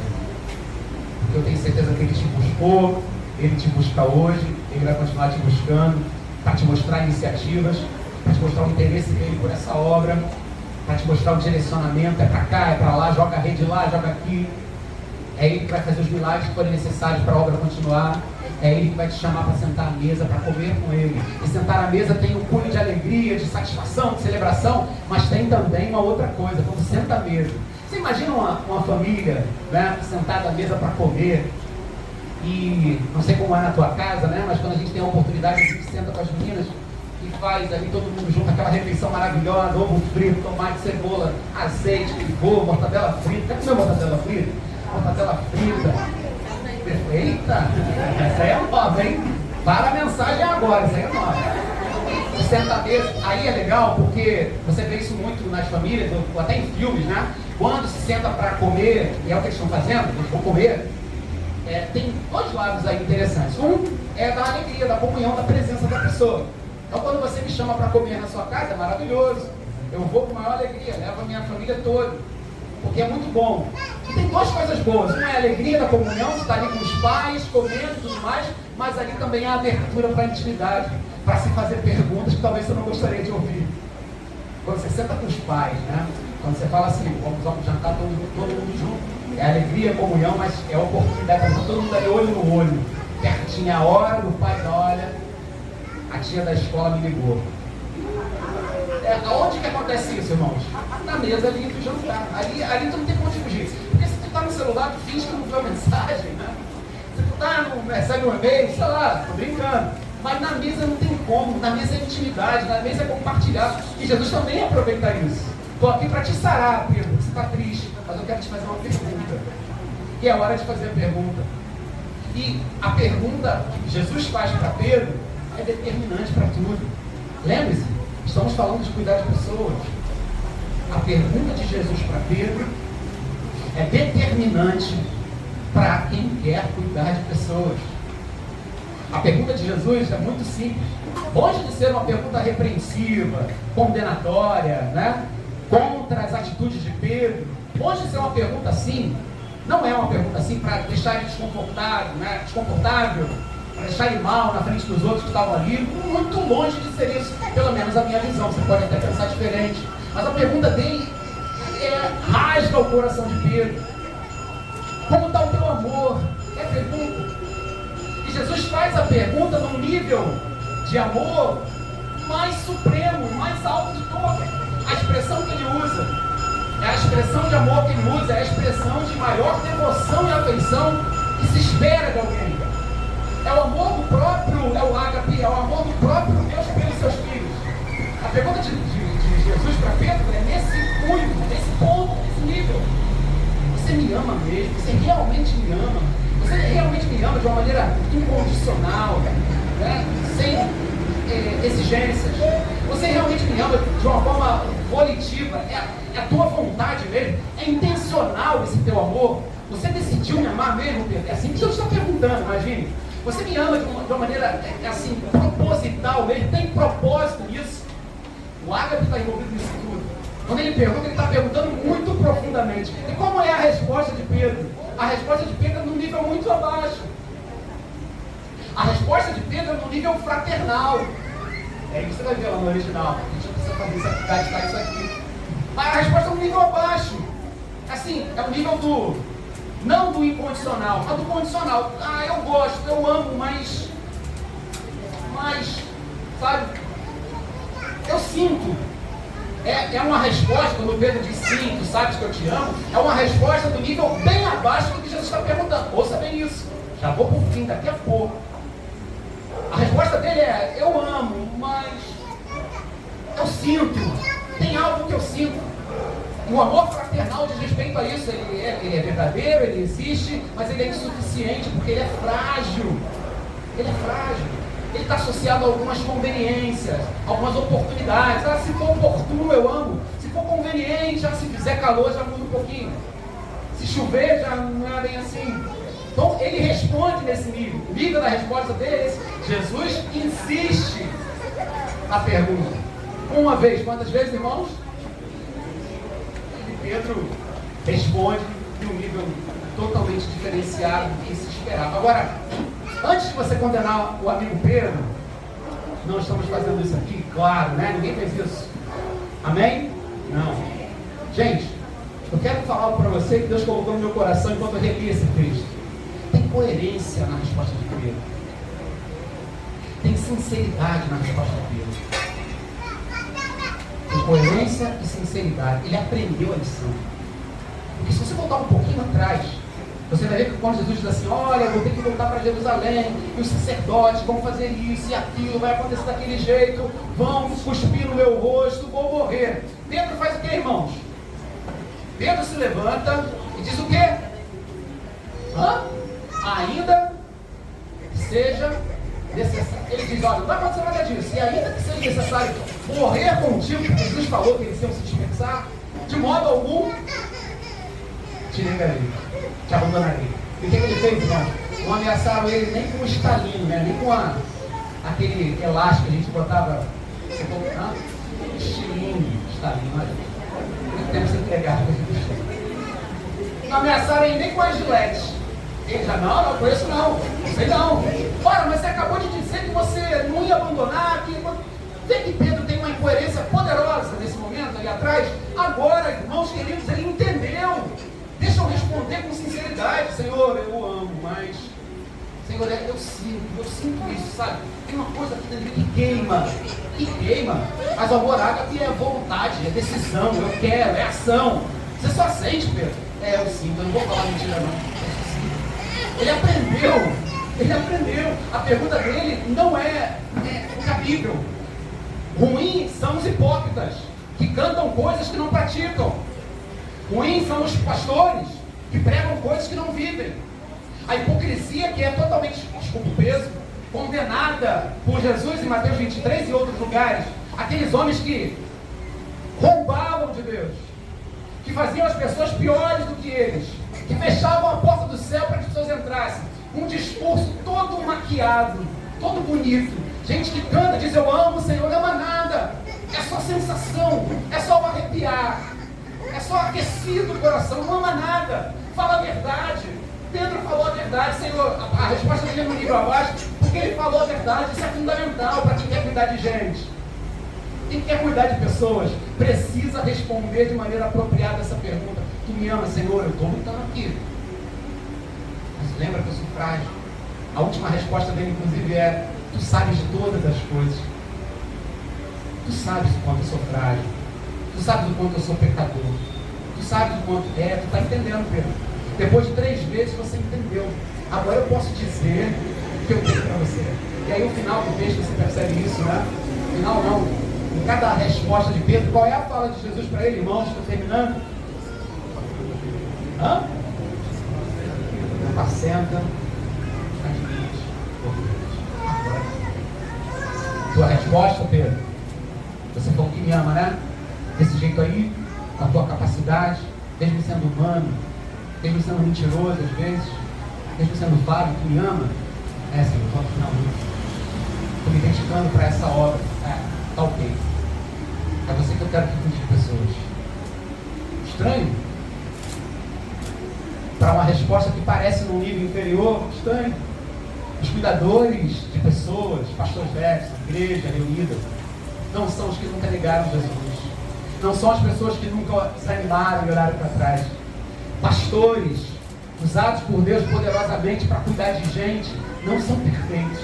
Porque eu tenho certeza que ele te buscou, ele te busca hoje, ele vai continuar te buscando, para te mostrar iniciativas, para te mostrar o interesse dele por essa obra, para te mostrar o direcionamento, é para cá, é para lá, joga a rede lá, joga aqui. É ele que vai fazer os milagres que forem necessários para a obra continuar. É ele que vai te chamar para sentar à mesa, para comer com ele. E sentar à mesa tem um cunho de alegria, de satisfação, de celebração, mas tem também uma outra coisa, quando senta à mesa. Você imagina uma família, né, sentada à mesa para comer, e não sei como é na tua casa, né, mas quando a gente tem a oportunidade, a gente senta com as meninas e faz ali todo mundo junto, aquela refeição maravilhosa, ovo frito, tomate, cebola, azeite, pivô, mortadela frita. Quer comer mortadela frita? Mortadela frita. Eita, essa aí é nova, hein? Para a mensagem agora, essa aí é nova. Senta à mesa, aí é legal porque você vê isso muito nas famílias, ou até em filmes, né? Quando se senta para comer, e é o que eles estão fazendo, eles vão comer, tem dois lados aí interessantes. Um é da alegria, da comunhão, da presença da pessoa. Então quando você me chama para comer na sua casa, é maravilhoso. Eu vou com maior alegria, levo a minha família toda, porque é muito bom. E tem duas coisas boas. Uma é a alegria da comunhão, você está ali com os pais, comendo e tudo mais, mas ali também há abertura para a intimidade, para se fazer perguntas que talvez você não gostaria de ouvir. Quando você senta com os pais, né? Quando você fala assim, vamos jantar todo mundo junto, é alegria, comunhão, mas é a oportunidade para todo mundo ali olho no olho, pertinho a hora do pai, olha, a tia da escola me ligou. Aonde que acontece isso, irmãos? Na mesa ali do jantar. Ali tu não tem como fugir. Porque se tu tá no celular, tu finge que não viu a mensagem, né? Se tu recebe um e-mail, sei lá, tô brincando. Mas na mesa não tem como. Na mesa é intimidade, na mesa é compartilhar. E Jesus também aproveita isso. Tô aqui para te sarar, Pedro. Você tá triste, mas eu quero te fazer uma pergunta. E é hora de fazer a pergunta. E a pergunta que Jesus faz para Pedro é determinante para tudo. Lembre-se, estamos falando de cuidar de pessoas. A pergunta de Jesus para Pedro é determinante para quem quer cuidar de pessoas. A pergunta de Jesus é muito simples. Longe de ser uma pergunta repreensiva, condenatória, né? Contra as atitudes de Pedro. Longe de ser uma pergunta assim. Não é uma pergunta assim para deixar ele desconfortável, né? Desconfortável, para deixar ele mal na frente dos outros que estavam ali. Muito longe de ser isso. Pelo menos a minha visão. Você pode até pensar diferente. Mas a pergunta dele rasga o coração de Pedro. Como está o teu amor? É a pergunta. E Jesus faz a pergunta num nível de amor mais supremo, mais alto de todas. A expressão que ele usa é a expressão de amor que ele usa, é a expressão de maior devoção e afeição que se espera de alguém. É o amor do próprio, é o ágape, é o amor do próprio Deus pelos seus filhos. A pergunta de Jesus para Pedro é nesse cunho, nesse ponto, nesse nível. Você me ama mesmo? Você realmente me ama? Você realmente me ama de uma maneira incondicional, né? Sem exigências? Você realmente me ama de uma forma volitiva? É a tua vontade mesmo? É intencional esse teu amor? Você decidiu me amar mesmo, Pedro? É assim que Deus está perguntando, imagine. Você me ama de uma maneira assim, proposital mesmo? Tem propósito nisso? O ágape está envolvido nisso tudo. Quando ele pergunta, ele está perguntando muito profundamente. E como é a resposta de Pedro? A resposta de Pedro é num nível muito abaixo. A resposta de Pedro é num nível fraternal. É isso que você vai ver lá no original. A gente não precisa fazer isso aqui, gastar isso aqui. Mas a resposta é num nível abaixo. Assim, é o nível do... não do incondicional, mas do condicional. Ah, eu gosto, eu amo, mas... sabe? Eu sinto. É uma resposta, quando Pedro diz sim, tu sabes que eu te amo, é uma resposta do nível bem abaixo do que Jesus está perguntando. Ouça bem isso. Já vou por fim, daqui a pouco. A resposta dele é, eu amo, mas eu sinto. Tem algo que eu sinto. E o amor fraternal diz respeito a isso. Ele é verdadeiro, ele existe, mas ele é insuficiente, porque ele é frágil. Ele é frágil. Ele está associado a algumas conveniências, algumas oportunidades. Ah, se for oportuno, eu amo. Se for conveniente, se fizer calor, já muda um pouquinho. Se chover, já não é bem assim. Então, ele responde nesse nível. O nível da resposta dele é esse. Jesus insiste na pergunta. Uma vez, quantas vezes, irmãos? E Pedro responde de um nível totalmente diferenciado do que se esperava. Agora, antes de você condenar o amigo Pedro, não estamos fazendo isso aqui, claro, né? Ninguém fez isso. Amém? Não. Gente, eu quero falar algo para você que Deus colocou no meu coração enquanto eu reli esse texto. Tem coerência na resposta de Pedro. Tem sinceridade na resposta de Pedro. Tem coerência e sinceridade. Ele aprendeu a lição. Porque se você voltar um pouquinho atrás, você vai ver que quando Jesus diz assim, olha, eu vou ter que voltar para Jerusalém, e os sacerdotes vão fazer isso e aquilo, vai acontecer daquele jeito, vão cuspir no meu rosto, vou morrer. Pedro faz o que, irmãos? Pedro se levanta e diz o quê? Ainda seja necessário. Ele diz, olha, não vai acontecer nada disso, e ainda que seja necessário morrer contigo, porque Jesus falou que eles iam se dispensar, de modo algum, te negarei, te abandonarei. E o que ele fez, irmão? Não ameaçaram ele nem com o estalinho, né? Nem com aquele elástico que a gente botava, estilingue, estalinho, olha. Muito tempo sem entregar. Não ameaçaram ele nem com a gilete. Ele já, não conheço não, sei não. Ora, mas você acabou de dizer que você não ia abandonar, vê que Pedro tem uma incoerência poderosa nesse momento ali atrás. Agora, irmãos queridos, ele entendeu. Deixa eu responder com sinceridade, Senhor, eu amo, mas Senhor, eu sinto isso, sabe? Tem uma coisa aqui dentro que queima, mas o amor ágape é vontade, é decisão, eu quero, é ação. Você só sente, Pedro? Eu sinto, eu não vou falar mentira não. Ele aprendeu. A pergunta dele não é cabível. Ruins são os hipócritas, que cantam coisas que não praticam. Ruins são os pastores, que pregam coisas que não vivem. A hipocrisia, que é totalmente, desculpa o peso, condenada por Jesus em Mateus 23 e outros lugares. Aqueles homens que roubavam de Deus, que faziam as pessoas piores do que eles, que fechavam a porta do céu para que as pessoas entrassem. Um discurso todo maquiado, todo bonito. Gente que canta, diz eu amo o Senhor, não ama nada. É só sensação, é só o arrepiar, é só aquecido o coração, não ama nada. Fala a verdade. Pedro falou a verdade, Senhor. A resposta dele é no nível abaixo, porque ele falou a verdade. Isso é fundamental para quem quer cuidar de gente. Quem quer cuidar de pessoas precisa responder de maneira apropriada essa pergunta. Tu me amas, Senhor? Eu estou lutando aqui. Mas lembra que eu sou frágil. A última resposta dele, inclusive, é: tu sabes de todas as coisas. Tu sabes o quanto eu sou frágil. Tu sabes o quanto eu sou pecador. Tu sabes o quanto tu está entendendo, Pedro. Depois de 3 vezes você entendeu. Agora eu posso dizer o que eu tenho para você. E aí, no final do texto, você percebe isso, né? No final, não. Em cada resposta de Pedro, qual é a fala de Jesus para ele, irmãos? Estou terminando. apacenta as minhas ovelhas. Agora, tua resposta, Pedro? Você falou que me ama, né? Desse jeito aí, com a tua capacidade, mesmo sendo humano, mesmo sendo mentiroso às vezes, mesmo sendo vago, que me ama. Senhor, ponto final. Estou me dedicando para essa obra. Tá ok. É você que eu quero que cuide de pessoas. Estranho? Para uma resposta que parece num nível inferior, estranho. Os cuidadores de pessoas, pastores Jefferson, igreja reunida, não são os que nunca negaram Jesus. Não são as pessoas que nunca desanimaram e olharam para trás. Pastores, usados por Deus poderosamente para cuidar de gente, não são perfeitos.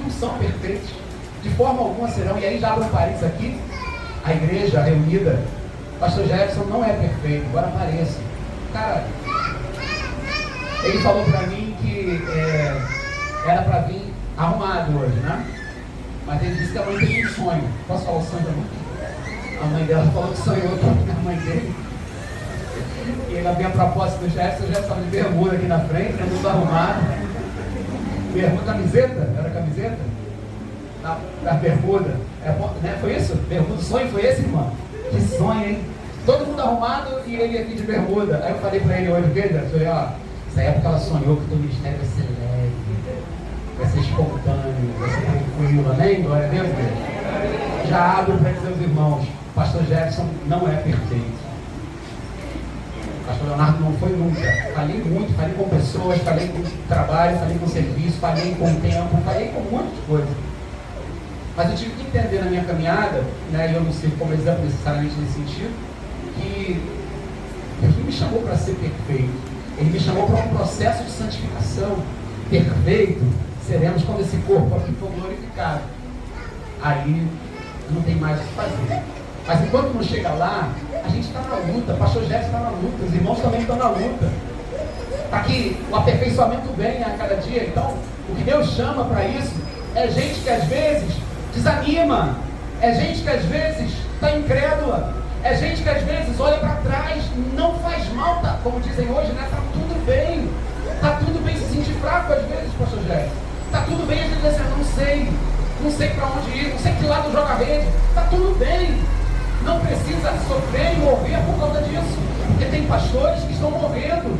Não são perfeitos. De forma alguma serão. E aí já abro um parênteses aqui. A igreja reunida, pastor Jefferson não é perfeito, embora pareça. Cara, ele falou para mim que era para vir arrumado hoje, né? Mas ele disse que a mãe teve um sonho. Posso falar o sonho da mãe? A mãe dela falou que sonhou com a mãe dele. E ele havia a propósito do Jefferson. O Jefferson estava de bermuda aqui na frente, né? Tudo arrumado. Bermuda, camiseta? Era camiseta? Na bermuda. Né? Foi isso? Bermuda, o sonho foi esse, irmão? Que sonho, hein? Todo mundo arrumado e ele aqui de bermuda. Aí eu falei pra ele hoje, Pedro, eu falei, ó, essa época ela sonhou que o teu ministério vai ser leve, vai ser espontâneo, vai ser tranquilo, amém? Glória a Deus, Deus. Já abro para dizer aos irmãos, o pastor Jefferson não é perfeito. O pastor Leonardo não foi nunca. Falei muito, falei com pessoas, falei com trabalho, falei com serviço, falei com tempo, falei com um monte de coisa. Mas eu tive que entender na minha caminhada, né, e eu não sei como exemplo necessariamente nesse sentido, que Deus não me chamou para ser perfeito. Ele me chamou para um processo de santificação. Perfeito seremos quando esse corpo aqui for glorificado. Aí não tem mais o que fazer. Mas enquanto não chega lá, a gente está na luta. O pastor Jefferson está na luta, os irmãos também estão na luta. Para que o aperfeiçoamento venha a cada dia. Então, o que Deus chama para isso é gente que às vezes desanima, é gente que às vezes está incrédula, é gente que às vezes olha para trás, não faz mal, tá, como dizem hoje, né? Tá tudo bem se sentir fraco às vezes, pastor Jefferson. Tá tudo bem, a gente diz assim, não sei para onde ir, não sei que lado joga a rede. Tá tudo bem, não precisa sofrer e morrer por causa disso, porque tem pastores que estão morrendo.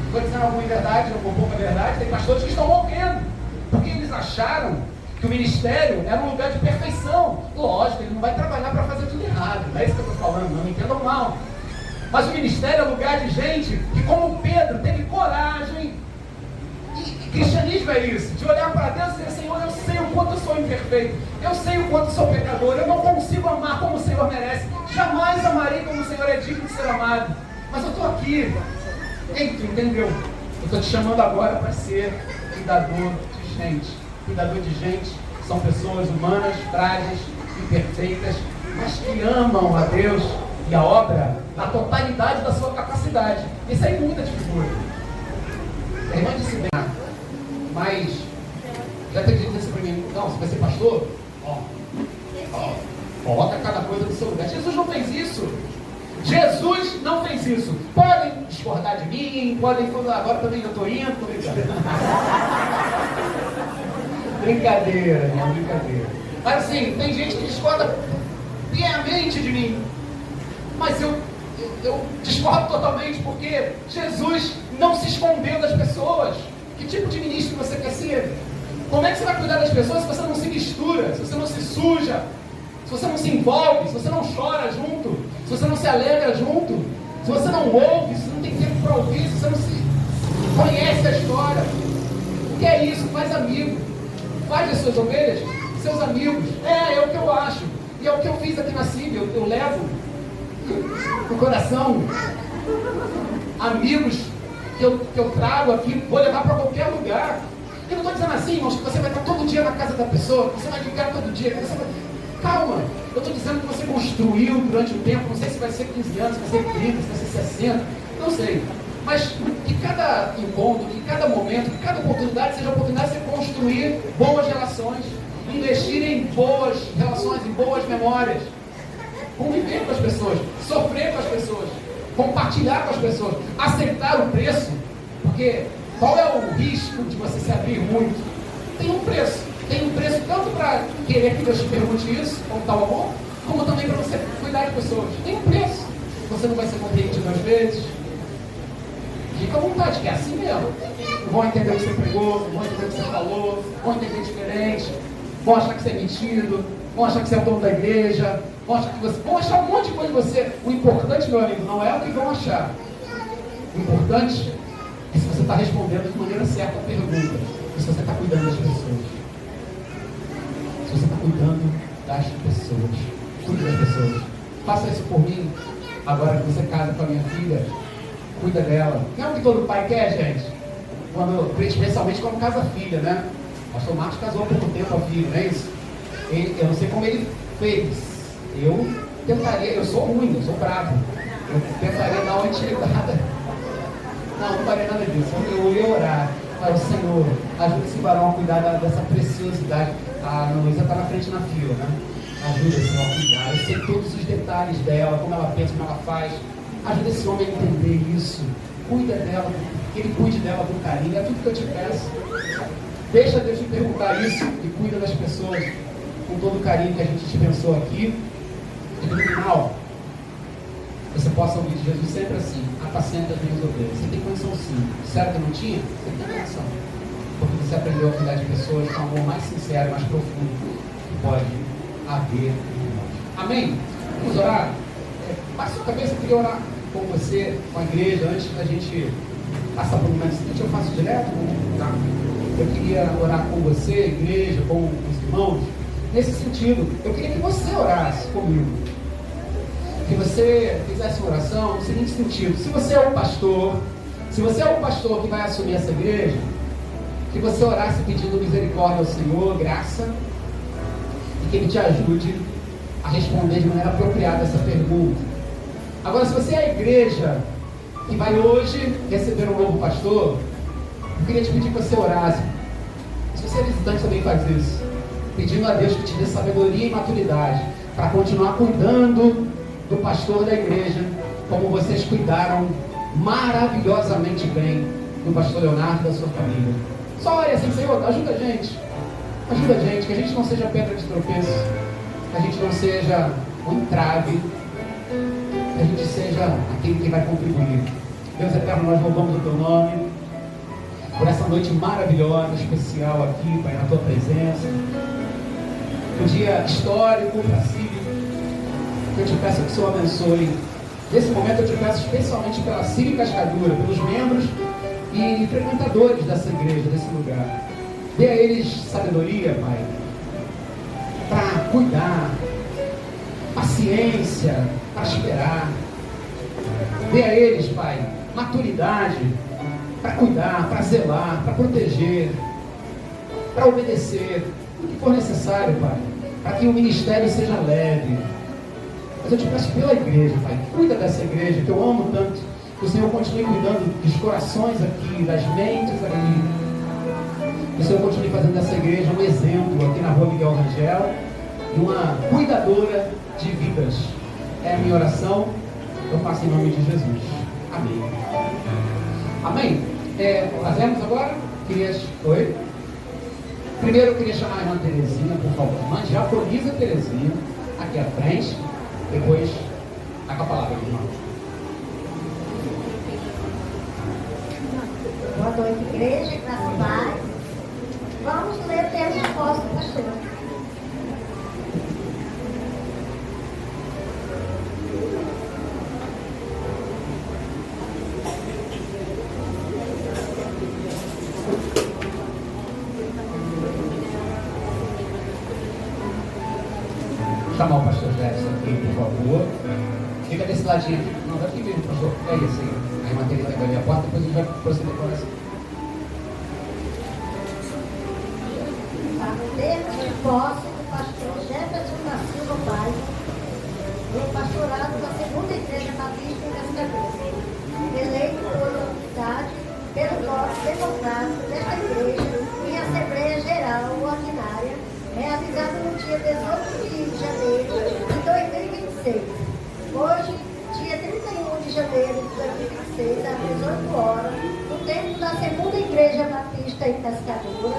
Estou dizendo alguma verdade, alguma pouca verdade, tem pastores que estão morrendo, porque eles acharam que o ministério era um lugar de perfeição. Lógico, ele não vai trabalhar para fazer tudo errado, não é isso que eu estou falando, não me entendam mal. Mas o ministério é um lugar de gente que, como Pedro, teve coragem, e cristianismo é isso, de olhar para Deus e dizer, Senhor, eu sei o quanto eu sou imperfeito, eu sei o quanto sou pecador, eu não consigo amar como o Senhor merece, jamais amarei como o Senhor é digno de ser amado, mas eu estou aqui. Ei, tu entendeu? Eu estou te chamando agora para ser cuidador de gente. Cuidador de gente são pessoas humanas, frágeis, imperfeitas, mas que amam a Deus e a obra na totalidade da sua capacidade. Isso aí muda de figura. A irmã disse bem, mas já tem gente disse para mim, não, você vai ser pastor? Coloca cada coisa no seu lugar. Jesus não fez isso. Jesus não fez isso. Podem discordar de mim, podem falar, agora também eu estou indo, estou brincando. Brincadeira, irmão, brincadeira. Mas assim, tem gente que discorda piamente de mim. Mas eu discordo totalmente, porque Jesus não se escondeu das pessoas. Que tipo de ministro você quer ser? Como é que você vai cuidar das pessoas se você não se mistura, se você não se suja, se você não se envolve, se você não chora junto, se você não se alegra junto, se você não ouve, se não tem tempo para ouvir, se você não se conhece a história? O que é isso? Faz amigo. Faz as suas ovelhas, seus amigos. É o que eu acho. E é o que eu fiz aqui na CIB. Eu levo no coração amigos que eu trago aqui, vou levar para qualquer lugar. Eu não estou dizendo assim, irmãos, que você vai estar todo dia na casa da pessoa, que você vai ligar todo dia, que você vai... Calma, eu estou dizendo que você construiu durante o tempo, não sei se vai ser 15 anos, se vai ser 30, se vai ser 60, não sei. Mas que cada encontro, que cada momento, que cada oportunidade seja a oportunidade de você construir boas relações, investir em boas relações, em boas memórias, conviver com as pessoas, sofrer com as pessoas, compartilhar com as pessoas, aceitar o preço, porque Qual é o risco de você se abrir muito? Tem um preço. Tem um preço tanto para querer que Deus te pergunte isso, com tal amor, como também para você cuidar de pessoas. Tem um preço. Você não vai ser compreendido às vezes. Fica à vontade, que é assim mesmo. Não vão entender o que você pregou, não vão entender o que você falou, vão entender diferente, vão achar que você é mentido, vão achar que você é o dono da igreja, vão achar um monte de coisa de você. O importante, meu amigo, não é o que vão achar. O importante é se você está respondendo de maneira certa a pergunta, e se você está cuidando das pessoas. Se você está cuidando das pessoas, cuide das pessoas. Faça isso por mim, agora que você casa com a minha filha, cuida dela. Não é o que todo pai quer, gente? Especialmente quando casa a filha, né? O pastor Marcos casou há pouco tempo a filha, não é isso? Eu não sei como ele fez. Eu tentaria, eu sou ruim, eu sou bravo. Eu tentaria dar uma intimidada. Não faria nada disso. Eu ia orar para o Senhor, ajuda esse varão a cuidar dessa preciosidade. A Ana Luísa está na frente na fila, né? Ajuda esse homem a cuidar. Eu sei todos os detalhes dela, como ela pensa, como ela faz. Ajuda esse homem a entender isso. Cuida dela, que ele cuide dela com carinho. É tudo que eu te peço. Deixa Deus te perguntar isso e cuida das pessoas com todo o carinho que a gente dispensou aqui. E no final, você possa ouvir de Jesus sempre assim: apacenta as minhas ovelhas. Você tem condição sim. Será que não tinha? Você tem condição. Porque você aprendeu a cuidar de pessoas com um amor mais sincero, mais profundo que pode haver em nós. Amém? Vamos orar? Baixa sua cabeça, eu queria orar com você, com a igreja, antes da gente passar por um momento seguinte. Eu faço direto, tá? Eu queria orar com você, igreja, com os irmãos, nesse sentido. Eu queria que você orasse comigo. Que você fizesse uma oração no seguinte sentido: se você é o pastor que vai assumir essa igreja, que você orasse pedindo misericórdia ao Senhor, graça, e que Ele te ajude a responder de maneira apropriada essa pergunta. Agora, se você é a igreja que vai hoje receber um novo pastor, eu queria te pedir que você orasse. Se você é visitante, também faz isso, pedindo a Deus que te dê sabedoria e maturidade para continuar cuidando do pastor da igreja, como vocês cuidaram maravilhosamente bem do pastor Leonardo e da sua família. Só ore assim: Senhor, ajuda a gente, que a gente não seja pedra de tropeço, que a gente não seja um entrave, que a gente seja aquele que vai contribuir. Deus eterno, nós louvamos o Teu nome por essa noite maravilhosa, especial aqui, Pai, na Tua presença, um dia histórico para si. Eu te peço que o Senhor abençoe. Nesse momento eu te peço especialmente pela Síria Cascadura, pelos membros e frequentadores dessa igreja, desse lugar. Dê a eles sabedoria, Pai, para cuidar, paciência para esperar. Dê a eles, Pai, maturidade para cuidar, para zelar, para proteger, para obedecer, o que for necessário, Pai, para que o ministério seja leve. Mas eu te peço pela igreja, Pai, cuida dessa igreja que eu amo tanto, que o Senhor continue cuidando dos corações aqui, das mentes aqui, que o Senhor continue fazendo dessa igreja um exemplo aqui na rua Miguel Rangel, de uma cuidadora de vidas. É a minha oração, eu faço em nome de Jesus. Amém. Amém? Fazemos agora? Oi? Primeiro eu queria chamar a irmã Terezinha, por favor. Irmã Diaconisa Terezinha, aqui à frente. Depois, tá com a palavra, irmão. Boa noite, igreja, graça e paz. Vamos ler o termo de apóstolo, pastor. Chamar o pastor Jefferson aqui, por favor. Fica desse ladinho aqui. Não, vai aqui mesmo, pastor. É isso aí. A irmã Teresa vai abrir a porta, depois a gente vai proceder com essa. O termo de apóstolo do pastor Jefferson da Silva Paz, do pastorado da segunda igreja batista em Cascavel, eleito por unanimidade pelo voto democrático desta igreja em Assembleia Geral Ordinária, realizada no dia 18 de janeiro de 2026. Hoje, dia 31 de de janeiro de 2026, às 18 horas, no templo da Segunda Igreja Batista em Cascadura,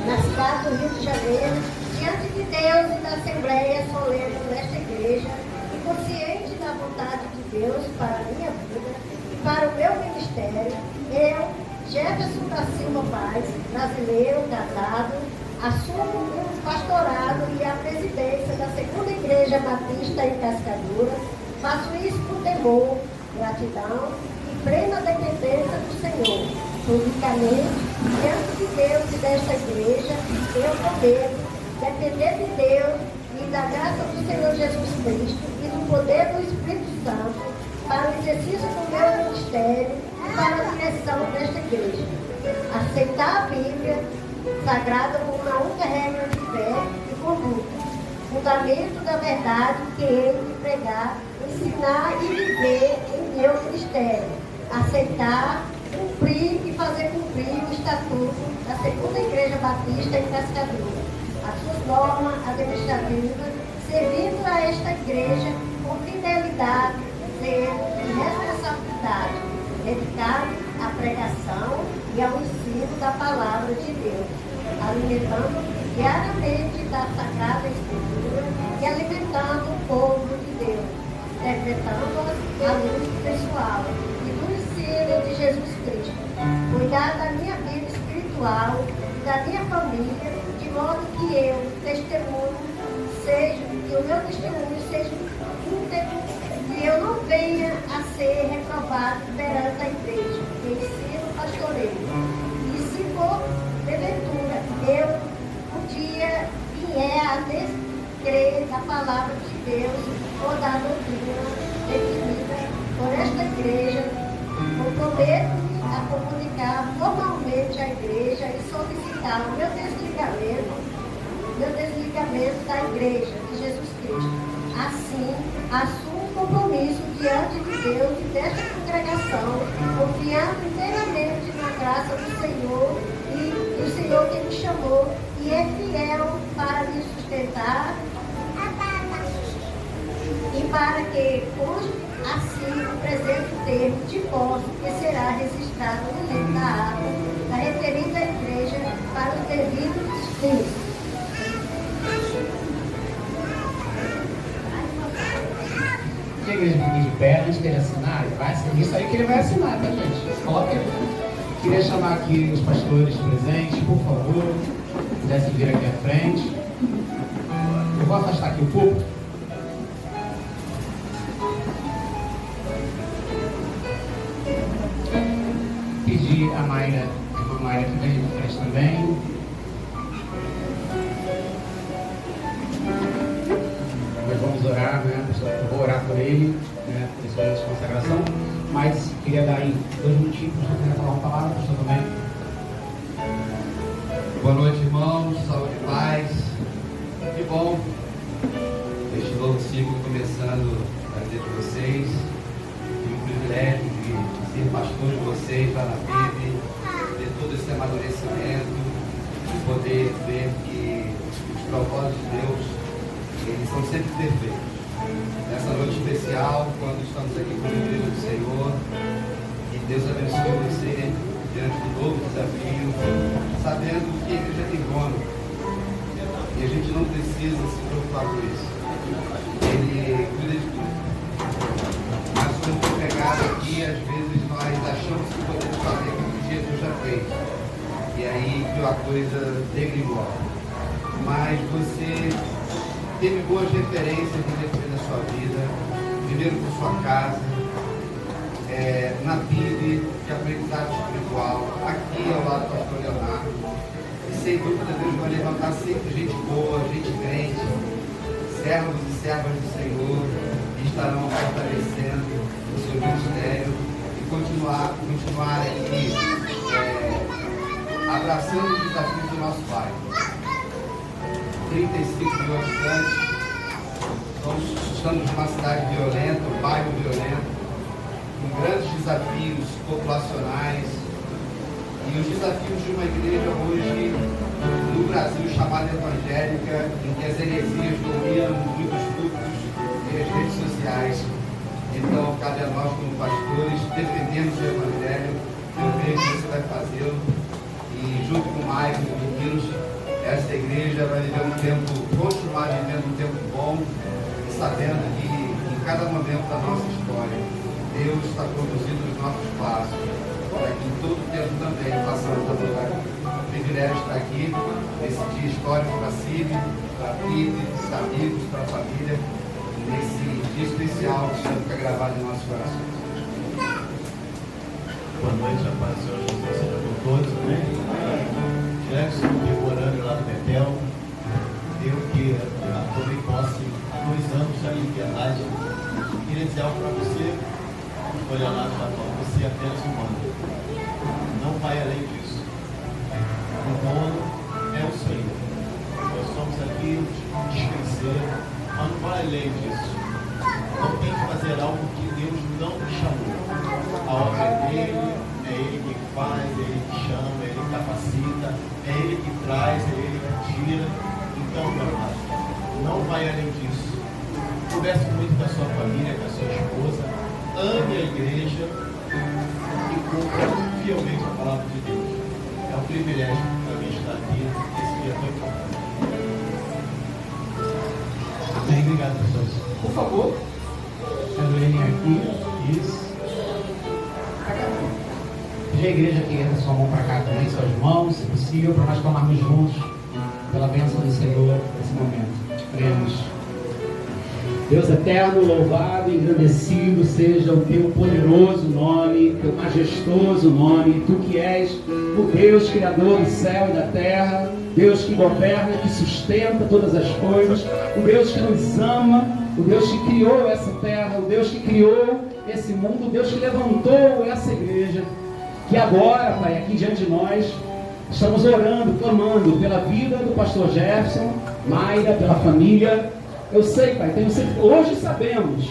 na cidade do Rio de Janeiro, diante de Deus e da Assembleia Solene desta igreja, e consciente da vontade de Deus para a minha vida e para o meu ministério, eu, Jefferson da Silva Paz, brasileiro, casado, assumo o pastorado e a presidência da Segunda Igreja Batista em Cascadura. Faço isso por temor, gratidão e plena dependência do Senhor. Publicamente, diante de Deus e desta igreja, eu prometo depender de Deus e da graça do Senhor Jesus Cristo e do poder do Espírito Santo para o exercício do meu ministério e para a direção desta igreja. Aceitar a Bíblia Sagrada como uma única regra de fé e conduta, fundamento da verdade que hei de pregar, ensinar e viver em meu ministério. Aceitar, cumprir e fazer cumprir o estatuto da Segunda Igreja Batista em Cascadura, as suas normas administrativas, servindo a esta igreja com fidelidade, zelo e responsabilidade, dedicado à pregação e ao ensino da palavra de Deus, alimentando diariamente da Sagrada Escritura e alimentando o povo de Deus, interpretando-as à luz pessoal e do ensino de Jesus Cristo. Cuidar da minha vida espiritual e da minha família, de modo que eu, testemunho, que o meu testemunho seja íntegro e eu não venha a ser reprovado perante a igreja, que ensino pastoreio. E se for, porventura, eu um dia vier a descrer da palavra de Deus ou da doutrina definida por esta igreja, comprometo-me a comunicar formalmente à igreja e solicitar o meu desligamento da igreja de Jesus Cristo. Assim, assumo um compromisso diante de Deus e desta congregação, confiando inteiramente na graça do Senhor e do Senhor que me chamou e é fiel para me sustentar e para que conste assim o presente termo de posse que será registrado no livro da ata da referida igreja para os devidos fins. Se a igreja fica de pé, antes dele assinar, vai assinar. Isso aí que ele vai assinar, tá, gente? Coloca aí. Queria chamar aqui os pastores presentes, por favor. Se pudessem vir aqui à frente. Eu vou afastar aqui o público. Pedir a Mayra que venha à frente também. Nós vamos orar, né? Eu vou orar por ele, né? Nesse momento de consagração. Mas queria dar aí 2 minutinhos para você falar uma palavra, pastor também. Boa noite, irmãos. Saúde e paz. Que bom este novo ciclo começando a dizer para vocês. Tive o privilégio de ser pastor de vocês lá na PIB, ter todo esse amadurecimento, de poder ver que os propósitos de Deus, eles são sempre perfeitos. Nessa noite especial, quando estamos aqui com a igreja do Senhor, que Deus abençoe você diante do novo desafio, sabendo que a igreja tem dono e a gente não precisa se preocupar com isso. Ele cuida de tudo. Mas quando for pegado aqui, às vezes nós achamos que podemos fazer o que Jesus já fez. E aí que a coisa degringola. Mas você teve boas referências no decorrer da sua vida, primeiro por sua casa, na PIB, de aprendizado espiritual, aqui ao lado do pastor Leonardo. E sem dúvida Deus vai levantar sempre gente boa, gente crente, servos e servas do Senhor, que estarão fortalecendo o seu ministério e continuar aqui abraçando os desafios do nosso Pai. 35 mil habitantes, estamos numa cidade violenta, um bairro violento, com grandes desafios populacionais e os desafios de uma igreja hoje no Brasil chamada evangélica, em que as heresias dominam muitos grupos mais. Então, cabe a nós, como pastores, defendermos o Evangelho. Eu creio que você vai fazê-lo. E, junto com mais os meninos, esta igreja vai viver um tempo, continuar vivendo um tempo bom, sabendo que em cada momento da nossa história, Deus está conduzindo os nossos passos, para que em todo tempo também façamos a vontade. O privilégio de estar aqui, nesse dia histórico para a CIB, para a PIB, para os amigos, para a família, nesse dia especial que fica gravado em nossos corações. Boa noite, a paz do Senhor Jesus seja com todos, amém? Jackson, temporâneo lá do Betel, eu que tomei posse há 2 anos já em liberdade, queria dizer algo para você, o Leonardo já falou, você é apenas humano, não vai além disso. O dono é o Senhor, nós somos aqui descrescer, mas não vai além disso. Não tem que fazer algo que Deus não te chamou. A obra é dele, é ele que faz, é ele que chama, é ele que capacita, é ele que traz, é ele que tira. Então, meu amado, não vai além disso. Converse muito com a sua família, com a sua esposa, ame a igreja e cumpra fielmente a palavra de Deus. É um privilégio para mim estar aqui nesse dia tão importante. Amém, obrigado, pessoas. Por favor, quero ele aqui, isso. Pedir a igreja que entra sua mão para cá também, suas mãos, se possível, para nós tomarmos juntos pela bênção do Senhor nesse momento. Oremos. Deus eterno, louvado e engrandecido seja o teu poderoso nome, teu majestoso nome, tu que és o Deus criador do céu e da terra, Deus que governa, que sustenta todas as coisas, o Deus que nos ama, o Deus que criou essa terra, o Deus que criou esse mundo, o Deus que levantou essa igreja, que agora, Pai, aqui diante de nós, estamos orando, clamando pela vida do pastor Jefferson, Mayra, pela família. Eu sei, Pai, hoje sabemos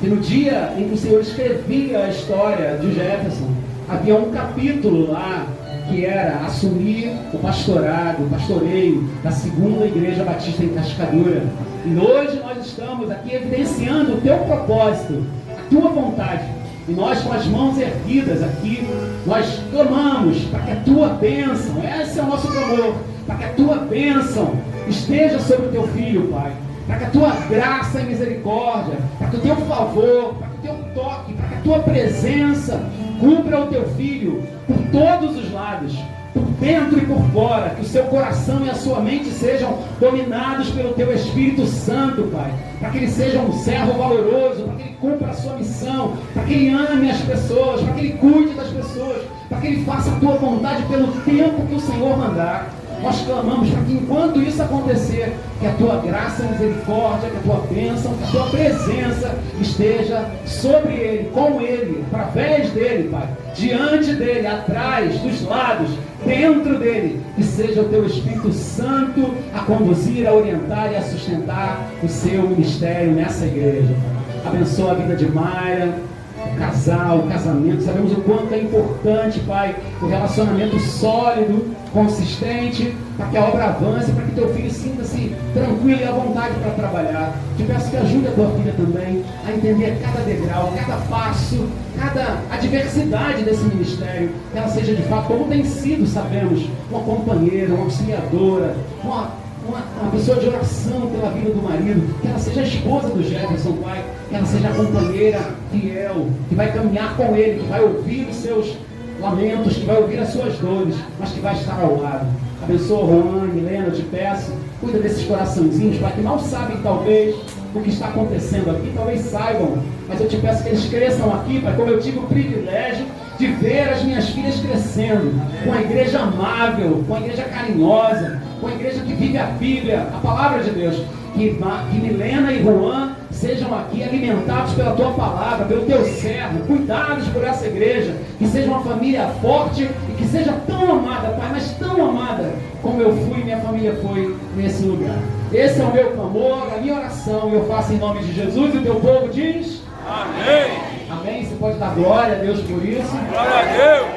que no dia em que o Senhor escrevia a história de Jefferson, havia um capítulo lá que era assumir o pastorado, o pastoreio da 2ª Igreja Batista em Cascadura. E hoje nós estamos aqui evidenciando o teu propósito, a tua vontade. E nós, com as mãos erguidas aqui, nós clamamos para que a tua bênção, esse é o nosso clamor, para que a tua bênção esteja sobre o teu filho, Pai. Para que a tua graça e misericórdia, para que o teu favor, para que o teu toque, para que a tua presença cubra o teu filho por todos os lados, por dentro e por fora, que o seu coração e a sua mente sejam dominados pelo teu Espírito Santo, Pai, para que ele seja um servo valoroso, para que ele cumpra a sua missão, para que ele ame as pessoas, para que ele cuide das pessoas, para que ele faça a tua vontade pelo tempo que o Senhor mandar. Nós clamamos para que enquanto isso acontecer, que a tua graça e misericórdia, que a tua bênção, que a tua presença esteja sobre ele, com ele, através dele, Pai, diante dele, atrás, dos lados, dentro dele, que seja o teu Espírito Santo a conduzir, a orientar e a sustentar o seu ministério nessa igreja. Abençoa a vida de Mayra, o casal, o casamento. Sabemos o quanto é importante, Pai, o relacionamento sólido, consistente, para que a obra avance, para que teu filho sinta-se tranquilo e à vontade para trabalhar. Te peço que ajude a tua filha também a entender cada degrau, cada passo, cada adversidade desse ministério, que ela seja de fato, como tem sido, sabemos, uma companheira, uma auxiliadora, uma pessoa de oração pela vida do marido, que ela seja a esposa do Jefferson, Pai, que ela seja a companheira fiel, que vai caminhar com ele, que vai ouvir os seus lamentos, que vai ouvir as suas dores, mas que vai estar ao lado. Abençoa Juan, Milena, eu te peço, cuida desses coraçãozinhos, Pai, que mal sabem talvez o que está acontecendo aqui, talvez saibam, mas eu te peço que eles cresçam aqui, Pai, como eu tive o privilégio de ver as minhas filhas crescendo, com a igreja amável, com a igreja carinhosa, com a igreja que vive a Bíblia, a palavra de Deus, que Milena e Juan sejam aqui alimentados pela tua palavra, pelo teu servo, cuidados por essa igreja, que seja uma família forte e que seja tão amada, Pai, mas tão amada como eu fui e minha família foi nesse lugar. Esse é o meu clamor, a minha oração, e eu faço em nome de Jesus, e o teu povo diz: amém. Amém. Você pode dar glória a Deus por isso. Glória a Deus.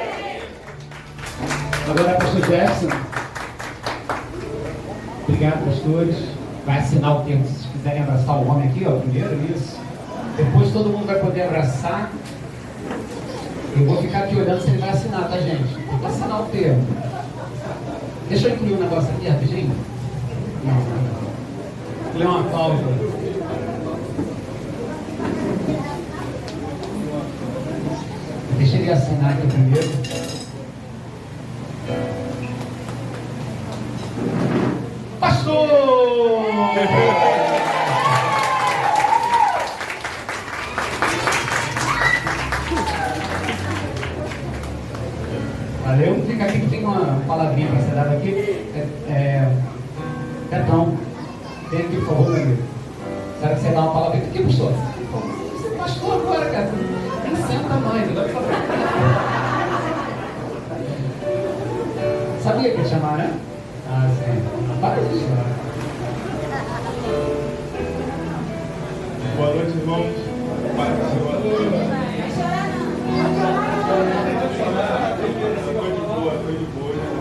Agora, pastor Jefferson. Obrigado, pastores. Vai assinar o termo, se quiserem abraçar o homem aqui, ó, primeiro, isso. Depois todo mundo vai poder abraçar. Eu vou ficar aqui olhando se ele vai assinar, tá, gente? Vou assinar o termo. Deixa eu incluir um negócio aqui rapidinho. Não. Lê uma cláusula. Deixa ele assinar aqui primeiro. Pastor! Valeu? Fica aqui que tem uma palavrinha para ser dada aqui. Betão, vem aqui, por favor, meu amigo. Quero que você dá uma palavrinha aqui, pastor. Você é pastor agora, cara. Nem senta mais. Sabia que ia chamar, né? Ah, sim. Para de chorar. Boa noite, irmãos. Pai do Senhor. Foi de boa, irmão.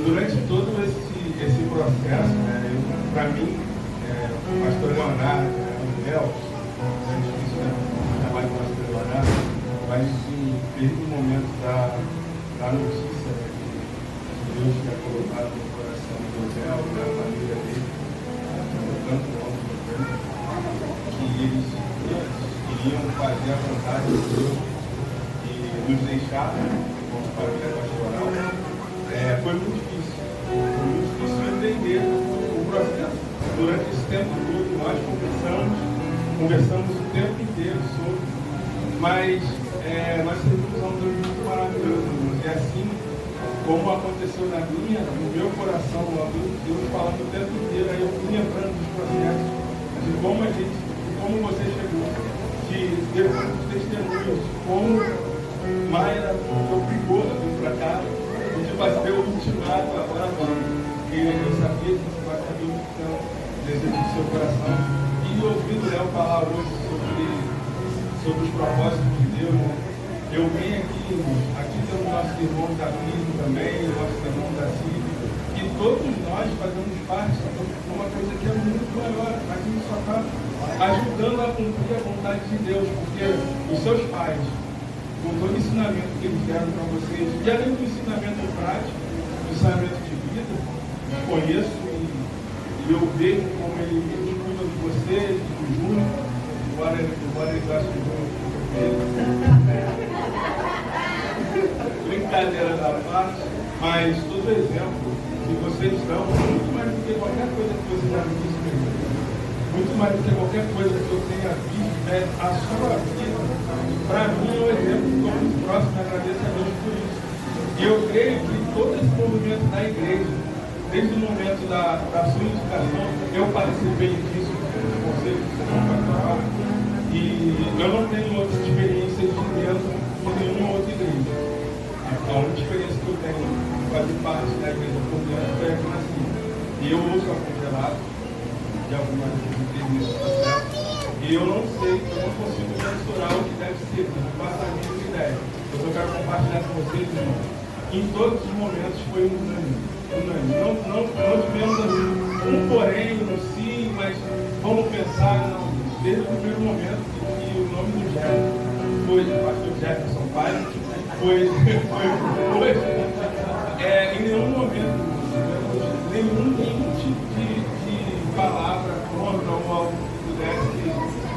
Durante todo esse processo, né, para mim, o pastor Leonardo, o Nelson, é difícil, né? Trabalho com o pastor Leonardo, mas desde o momento da notícia, né, que Deus tinha colocado no coração do Léo, da família dele, tanto que eles queriam fazer a vontade de Deus e nos deixar como família pastoral, foi muito difícil. Foi muito difícil entender o processo. Durante esse tempo todo, nós conversamos o tempo inteiro sobre, mas nós servimos a um Deus muito maravilhoso. E assim como aconteceu no meu coração, Deus falando o tempo inteiro, aí eu fui lembrando dos processos, de como você chegou, de depois dos testemunhos, como Mayra obrigou a vir para cá, e de fazer o ultimato agora, porque eu sabia que você vai saber o que é o desejo do seu coração. E ouvindo o Léo falar hoje sobre os propósitos de Deus, né? Eu venho aqui temos nossos irmãos da Cris também, nossos irmãos da CIV, e todos nós fazemos parte de uma coisa que é muito maior. A gente só está ajudando a cumprir a vontade de Deus, porque os seus pais, com todo o ensinamento que eles deram para vocês, e além do ensinamento prático, do ensinamento de vida, conheço e eu vejo como eles cuidam de vocês, do Júnior, embora ele goste de Júnior. Brincadeira da parte, mas todo exemplo que vocês dão, muito mais do que qualquer coisa que você já me disse, muito mais do que qualquer coisa que eu tenha visto, a sua vida, para mim é um exemplo que estou muito próximo, e agradeço a Deus por isso. E eu creio que todo esse movimento da igreja, desde o momento da sua indicação, eu participei disso, do conselho de São Pastoral, e eu não tenho outras experiências de dentro de nenhuma outra igreja. A única experiência que eu tenho de fazer parte da igreja por dentro foi aqui na Cida. E eu ouço a congelado de algumas vezes nesse processo. E eu não sei, eu não consigo mensurar o que deve ser, não faço a mínima ideia. Eu quero compartilhar com vocês, irmãos. Em todos os momentos foi unânime. Não tivemos assim, porém, sim, mas vamos pensar, não. Desde o primeiro momento que o nome do Jefferson foi o pastor Jefferson Pai, em nenhum momento, nenhum tipo de palavra contra ou algo que pudesse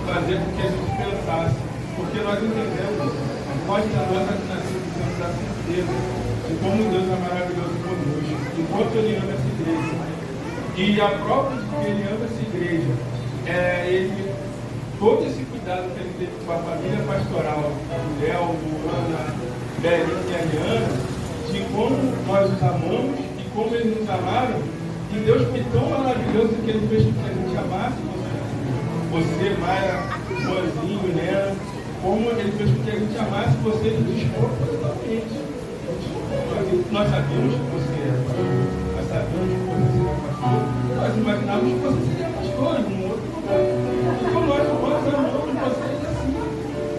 fazer com que a gente pensasse, porque nós entendemos, após a nossa nascimento da certeza de como Deus é maravilhoso conosco, enquanto Ele ama essa igreja. E a prova de que Ele ama essa igreja todo esse cuidado que Ele teve com a família pastoral, o Léo, Luana, Belinha e a Liana, de como nós os amamos e como eles nos amaram. E Deus foi tão maravilhoso que Ele fez com que a gente amasse você, Mayra, Mozinho, Nena, como Ele fez com que a gente amasse você despropositadamente. Nós sabíamos que você era pastor, nós sabíamos que você seria pastor, nós imaginávamos que você seria pastor em um outro lugar. Então nós amamos vocês assim.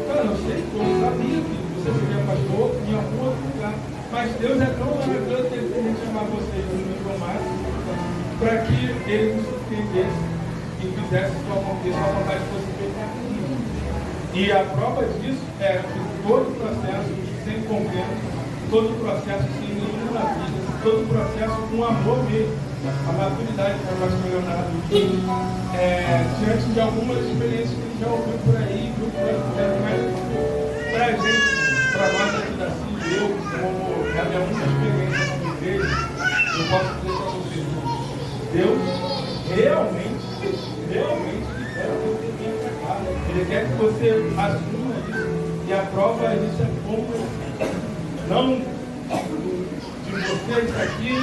Cara, eu sei, eu sabia que você seria pastor em algum outro lugar, mas Deus é tão maravilhoso que Ele queria chamar vocês no nível máximo, para que ele nos surpreendesse e fizesse sua vontade fosse feita aqui. E a prova disso é que todo o processo sem conflito, todo o processo sem nenhuma vida, todo o processo com amor mesmo, a maturidade que o pastor Leonardo diz, diante de algumas experiências que ele já ouviu por aí, viu por aí, mas para a gente, para nós aqui da CIE, eu, como a minha única experiência com a igreja, eu posso dizer para vocês, Deus realmente quer que você venha para cá. Ele quer que você assuma isso. E a prova disso é como, não de você estar aqui,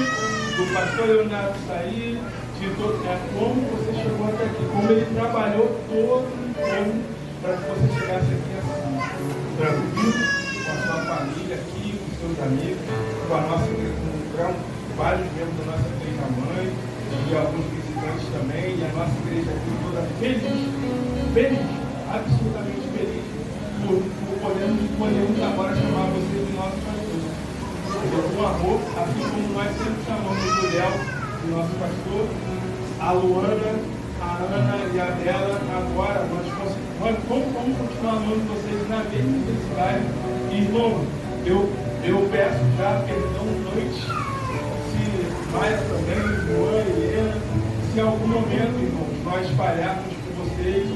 do pastor Leonardo sair, de todo, como você chegou até aqui, como ele trabalhou todo o tempo para que você chegasse aqui assim, tranquilo, com a sua família aqui, com os seus amigos, com a nossa igreja, vários membros da nossa igreja mãe, e alguns visitantes também, e a nossa igreja aqui toda feliz, absolutamente feliz, por podermos agora chamar você de nosso pastor. Com amor, assim como nós sempre chamamos o Léo de nosso pastor, a Luana, a Ana e a Bela, agora nós vamos continuar amando vocês na mesma intensidade. Irmão, eu peço já perdão antes, se Maia também, Luana, Helena, se em algum momento, irmãos, nós falharmos com vocês,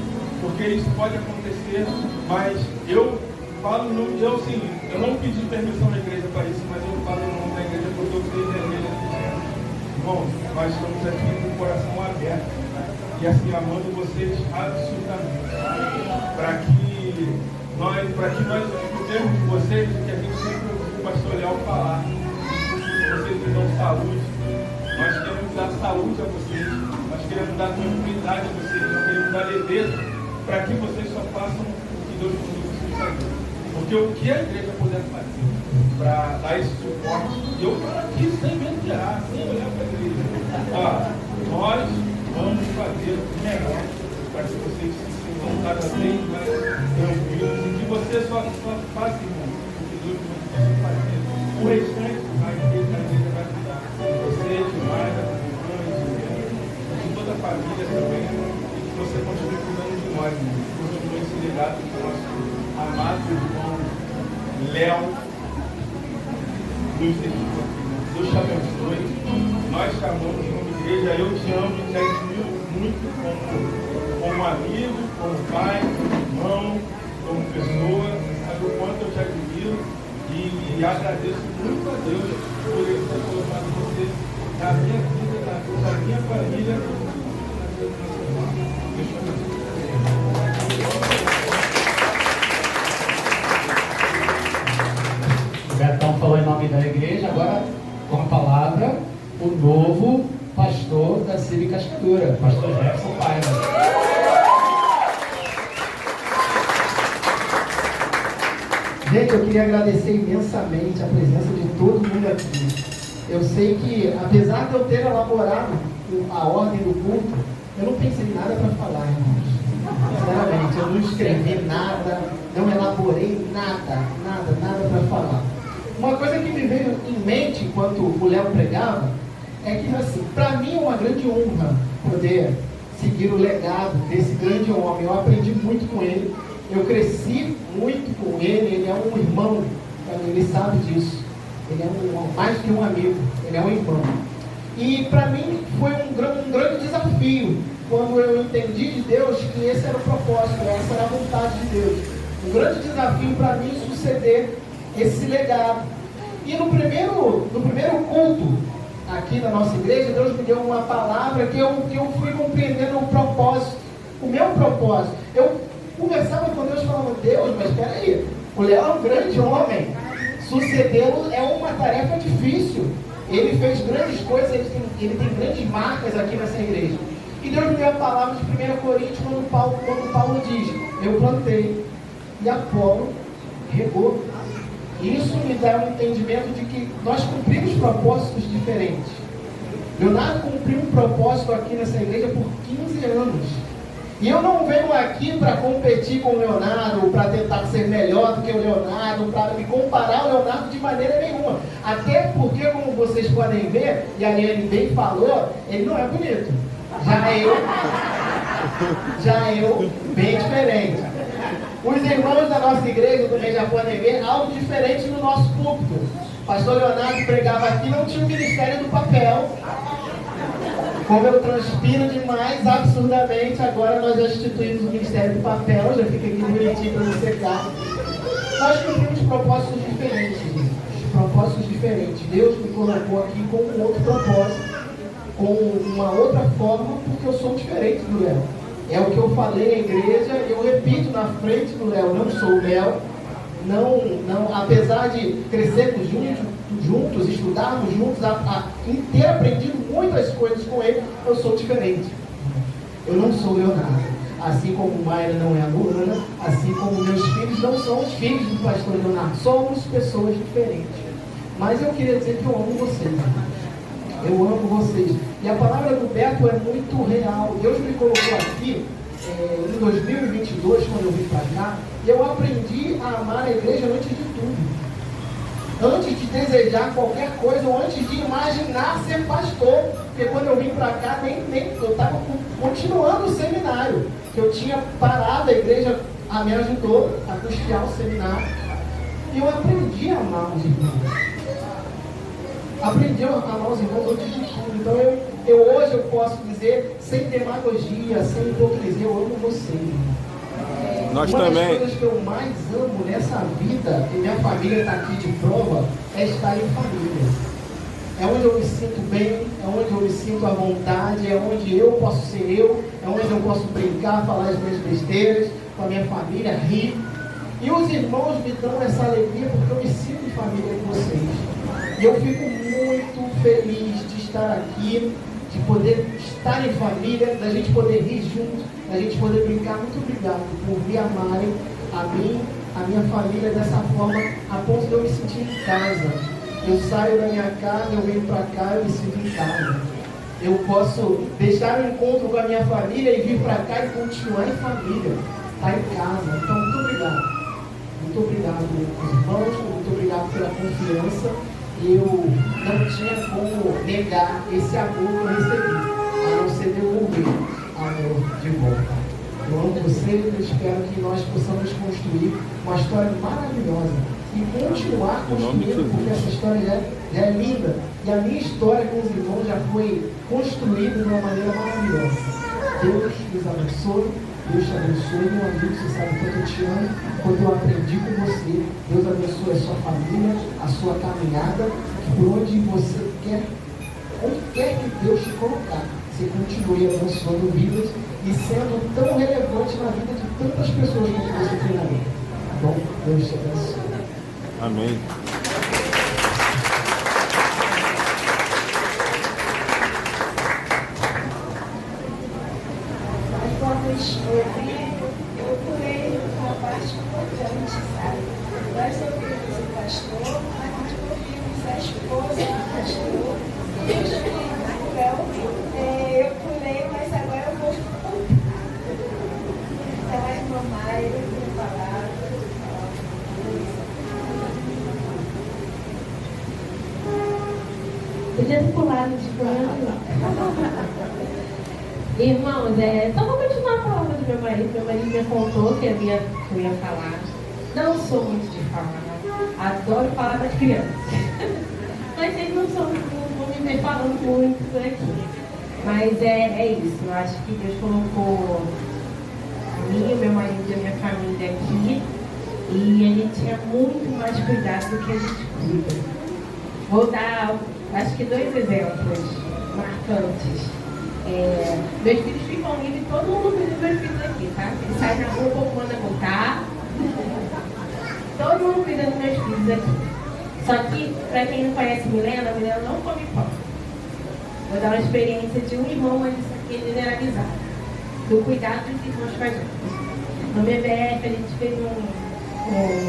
porque isso pode acontecer, mas eu falo no nome de Deus, sim, eu não pedi permissão da igreja para isso, mas eu falo no nome da igreja porque eu sei da igreja pequena. Irmãos, nós estamos aqui com o coração aberto e assim amando vocês absolutamente, para que nós escutemos de vocês o que a gente sempre ouviu o pastor Léo falar. Vocês nos dão saúde, nós queremos dar saúde a vocês, nós queremos dar tranquilidade a vocês, nós queremos dar leveza para que vocês só façam o que Deus convidou vocês a fazer. Porque o que a igreja puder fazer para dar esse suporte, e eu estou aqui sem mentear, sem olhar para a igreja, nós vamos fazer o melhor para que vocês se sintam cada vez mais tranquilos e que vocês só façam o que Deus convidou fazer. O restante a igreja vai cuidar. Você, de mais, de toda a família também, e que você continue cuidando de nós, continue esse legado do nosso amado irmão Léo, Deus te abençoe. Nós te amamos como igreja, eu te amo e te admiro muito como amigo, como pai, como irmão, como pessoa. Sabe o quanto eu te admiro e agradeço muito a Deus por ele ter colocado você na minha vida, na minha família. Deus te abençoe. O Betão falou em nome da igreja, agora com a palavra o novo pastor da CIE Cascadura, pastor Jefferson Paiva. Gente, eu queria agradecer imensamente a presença de todo mundo aqui. Eu sei que, apesar de eu ter elaborado a ordem do culto, eu não pensei em nada para falar, irmãos. Sinceramente, eu não escrevi nada, não elaborei nada para falar. Uma coisa que me veio em mente enquanto o Léo pregava é que, assim, para mim é uma grande honra poder seguir o legado desse grande homem. Eu aprendi muito com ele, eu cresci muito com ele, ele é um irmão, ele sabe disso. Ele é mais que um amigo, ele é um irmão. E para mim foi um grande desafio quando eu entendi de Deus que esse era o propósito, essa era a vontade de Deus. Um grande desafio para mim suceder esse legado. E no primeiro culto aqui na nossa igreja, Deus me deu uma palavra que eu fui compreendendo o propósito, o meu propósito. Eu conversava com Deus falando, Deus, mas espera aí, o Léo é um grande homem, sucedê-lo é uma tarefa difícil. Ele fez grandes coisas, ele tem grandes marcas aqui nessa igreja. E Deus me deu a palavra de 1 Coríntios, quando Paulo diz, eu plantei e Apolo regou. Isso me dá um entendimento de que nós cumprimos propósitos diferentes. Leonardo cumpriu um propósito aqui nessa igreja por 15 anos. E eu não venho aqui para competir com o Leonardo, para tentar ser melhor do que o Leonardo, para me comparar ao Leonardo de maneira nenhuma. Até porque, como vocês podem ver, e a Ariane bem falou, ele não é bonito. Já eu, bem diferente. Os irmãos da nossa igreja, do Mejaponegê, algo diferente no nosso púlpito. Pastor Leonardo pregava aqui, não tinha o ministério do papel. Como eu transpiro demais, absurdamente, agora nós já instituímos o ministério do papel, já fica aqui bonitinho para não secar. Nós cumprimos propósitos diferentes, gente. Propósitos diferentes. Deus me colocou aqui com um outro propósito, com uma outra forma, porque eu sou diferente do Léo. É o que eu falei na igreja, eu repito na frente do Léo, não sou o Léo. Não, apesar de crescermos juntos, estudarmos juntos, ter aprendido muitas coisas com ele, eu sou diferente. Eu não sou o Leonardo. Assim como Mayra não é a Luana, assim como meus filhos não são os filhos do pastor Leonardo. Somos pessoas diferentes. Mas eu queria dizer que eu amo vocês. Eu amo vocês. E a palavra do Beto é muito real. Deus me colocou aqui em 2022, quando eu vim para cá, e eu aprendi a amar a igreja antes de tudo. Antes de desejar qualquer coisa, ou antes de imaginar ser pastor. Porque quando eu vim para cá, eu estava continuando o seminário. Que eu tinha parado, a igreja me ajudou a custear o seminário. E eu aprendi a amar os irmãos. Aprendi a amar os irmãos antes de tudo. Então hoje eu posso dizer, sem demagogia, sem hipocrisia, eu amo vocês. Nós Uma também. das coisas que eu mais amo nessa vida, e minha família está aqui de prova, é estar em família. É onde eu me sinto bem, é onde eu me sinto à vontade, é onde eu posso ser eu, é onde eu posso brincar, falar as minhas besteiras com a minha família, rir. E os irmãos me dão essa alegria porque eu me sinto em família com vocês. E eu fico muito feliz de estar aqui, de poder estar em família, da gente poder rir juntos, da gente poder brincar. Muito obrigado por me amarem, a mim, a minha família dessa forma, a ponto de eu me sentir em casa. Eu saio da minha casa, eu venho para cá, eu me sinto em casa. Eu posso deixar um encontro com a minha família e vir para cá e continuar em família, estar em casa. Então, muito obrigado. Muito obrigado, irmãos, muito obrigado pela confiança. Eu não tinha como negar esse amor que eu recebi, a não ser devolver amor de volta. Eu amo vocês, eu espero que nós possamos construir uma história maravilhosa e continuar construindo, porque essa história já é linda. E a minha história com os irmãos já foi construída de uma maneira maravilhosa. Deus nos abençoe, Deus te abençoe, meu amigo, você sabe quanto eu te amo, quanto eu aprendi com você. Deus abençoe a sua família, a sua caminhada, que por onde você quer, onde quer que Deus te colocar, você continue abençoando vidas e sendo tão relevante na vida de tantas pessoas como você tem na vida. Tá bom? Deus te abençoe. Amém. Mas quando eu pulei uma parte importante, sabe? Nós ouvimos o pastor, mas nós ouvimos a esposa do pastor, e eu cheguei na Léo, eu pulei, mas agora eu vou. Então a irmã Mayra tem falado. Podia ter pulado de plano. Irmãos, só vou continuar a palavra do meu marido. Meu marido me contou que eu ia falar. Não sou muito de falar. Adoro falar para criança. Mas vocês não vão me ver falando muito por aqui. Mas é isso. Eu acho que Deus colocou a mim, o meu marido e a minha família aqui. E ele tinha muito mais cuidado do que a gente cuida. Vou dar, acho que 2 exemplos marcantes. Meus filhos ficam livres, todo mundo cuida dos meus filhos aqui, tá? Eles saem na rua, o povo manda voltar. Todo mundo cuida dos meus filhos aqui. Só que, pra quem não conhece Milena não come pão. Vou dar uma experiência de um irmão, mas isso aqui é generalizado. Do cuidado dos irmãos com a gente. No BBF, a gente fez um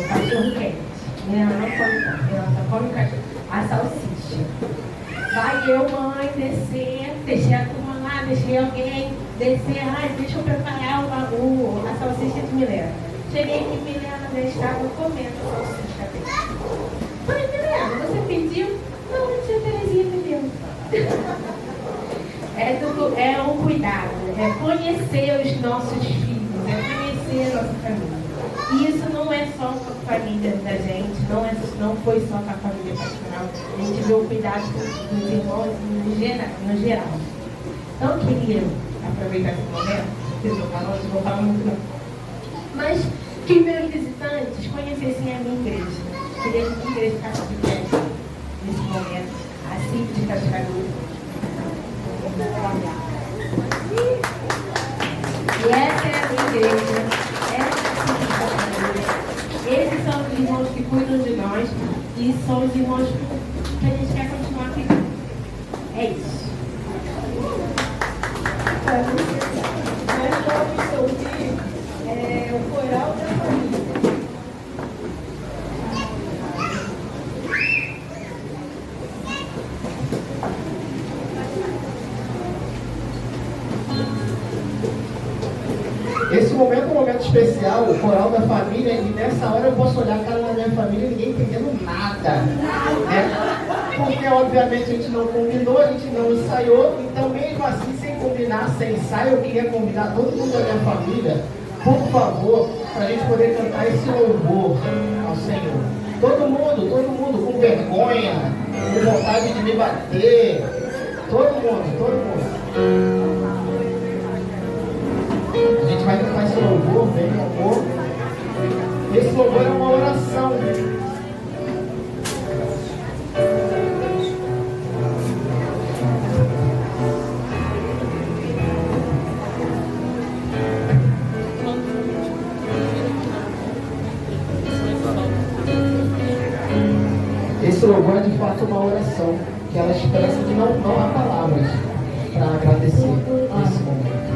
cachorro quente. Milena não come pão, ela só come cachorro. A salsicha. Vai eu, mãe, descer, deixei a turma lá, deixei alguém descer, deixa eu preparar a salsicha de Milena. Cheguei aqui, Milena já estava comendo a salsicha dele. Falei, Milena, você pediu? Não, a tia Terezinha pediu. é um cuidado, é conhecer os nossos filhos, é conhecer a nossa família. E isso não é só com a família da gente, não foi só com a família pastoral. A gente vê o cuidado dos irmãos no geral. Então eu queria aproveitar esse momento, vocês estão falando, não vou falar muito não. Mas que meus visitantes conhecessem a minha igreja. Queria que a minha igreja ficasse de pé nesse momento, assim de Cascavel. E essa é a minha igreja, esses são os irmãos que cuidam de nós e são os irmãos que a gente quer continuar cuidando. É isso. Nós vamos ouvir o coral da família. Esse momento é um momento especial, o coral da família, e nessa hora eu posso olhar a cara da minha família e ninguém entendendo nada, né? Porque obviamente a gente não combinou, a gente não ensaiou, então mesmo assim, sem combinar, sem ensaio, eu queria convidar todo mundo da minha família, por favor, para a gente poder cantar esse louvor ao Senhor. Todo mundo com vergonha, com vontade de me bater, todo mundo. A gente vai cantar esse louvor, vem meu amor. Esse louvor é uma oração. Esse louvor é de fato uma oração que ela expressa que não há palavras para agradecer esse momento.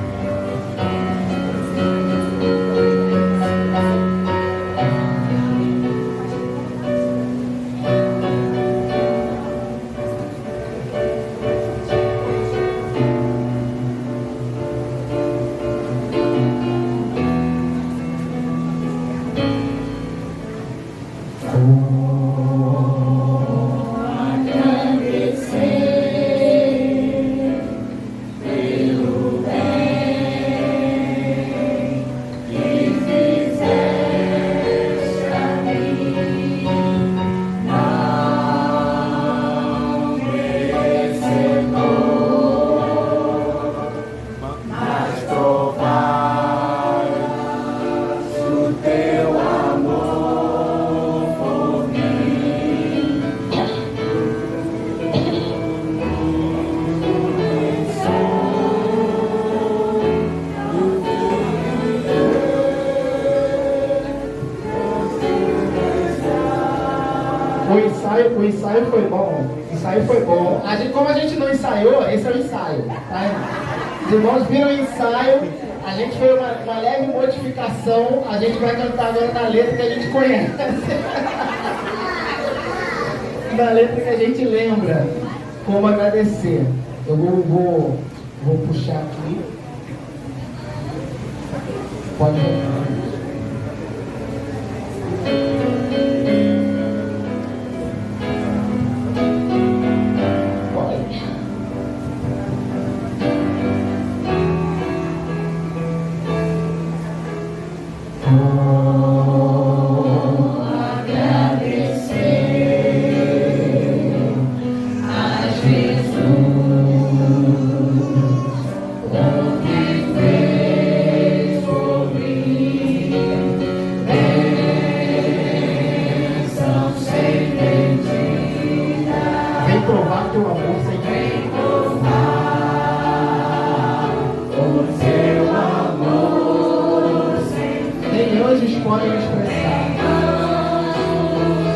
O ensaio foi bom. Como a gente não ensaiou, esse é o ensaio. Tá? Os irmãos viram o ensaio, a gente fez uma leve modificação, a gente vai cantar agora na letra que a gente conhece. Na letra que a gente lembra. Como agradecer. Eu vou puxar aqui. Pode voltar.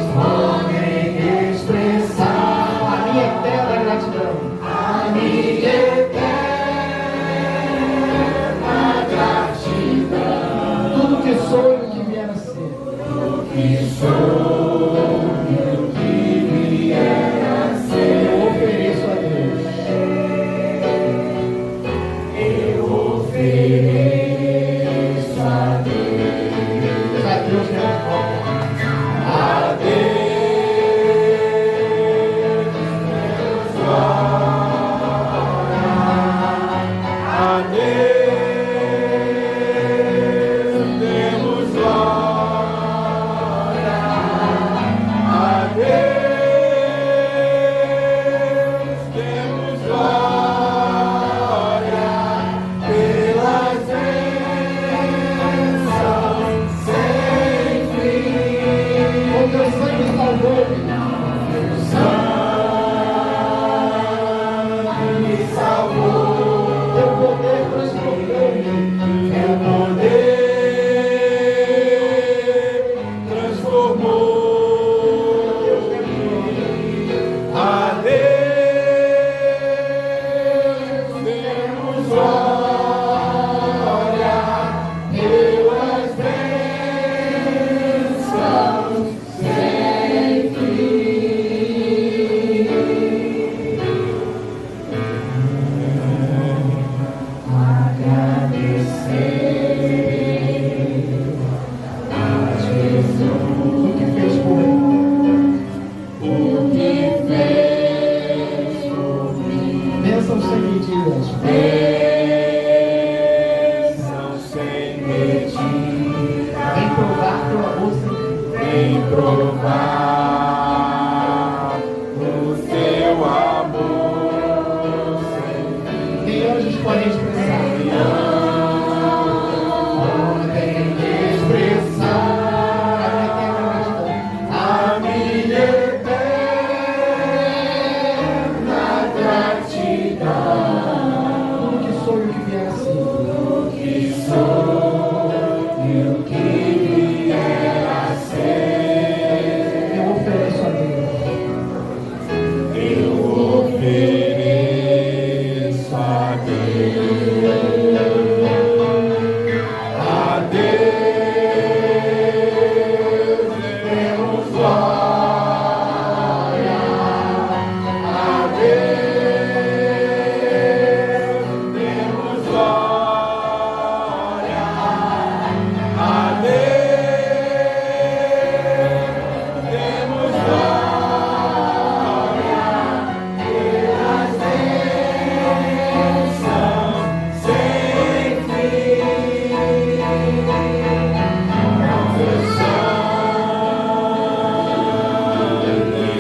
Podem expressar a minha eterna gratidão. Bênção sem medidas. Bênção sem medida. Vem provar teu amor sem fim. Vem provar o teu amor. Nem anjos podem expressar. Podem expressar a minha eterna gratidão. Tudo que sou e o que vier a ser. Tudo que sou e o que vier a ser. Eu ofereço a Deus. Eu ofereço a Deus. A Deus demos glória. A Deus demos glória. A Deus demos glória pelas bênçãos sem fim. Nosso sangue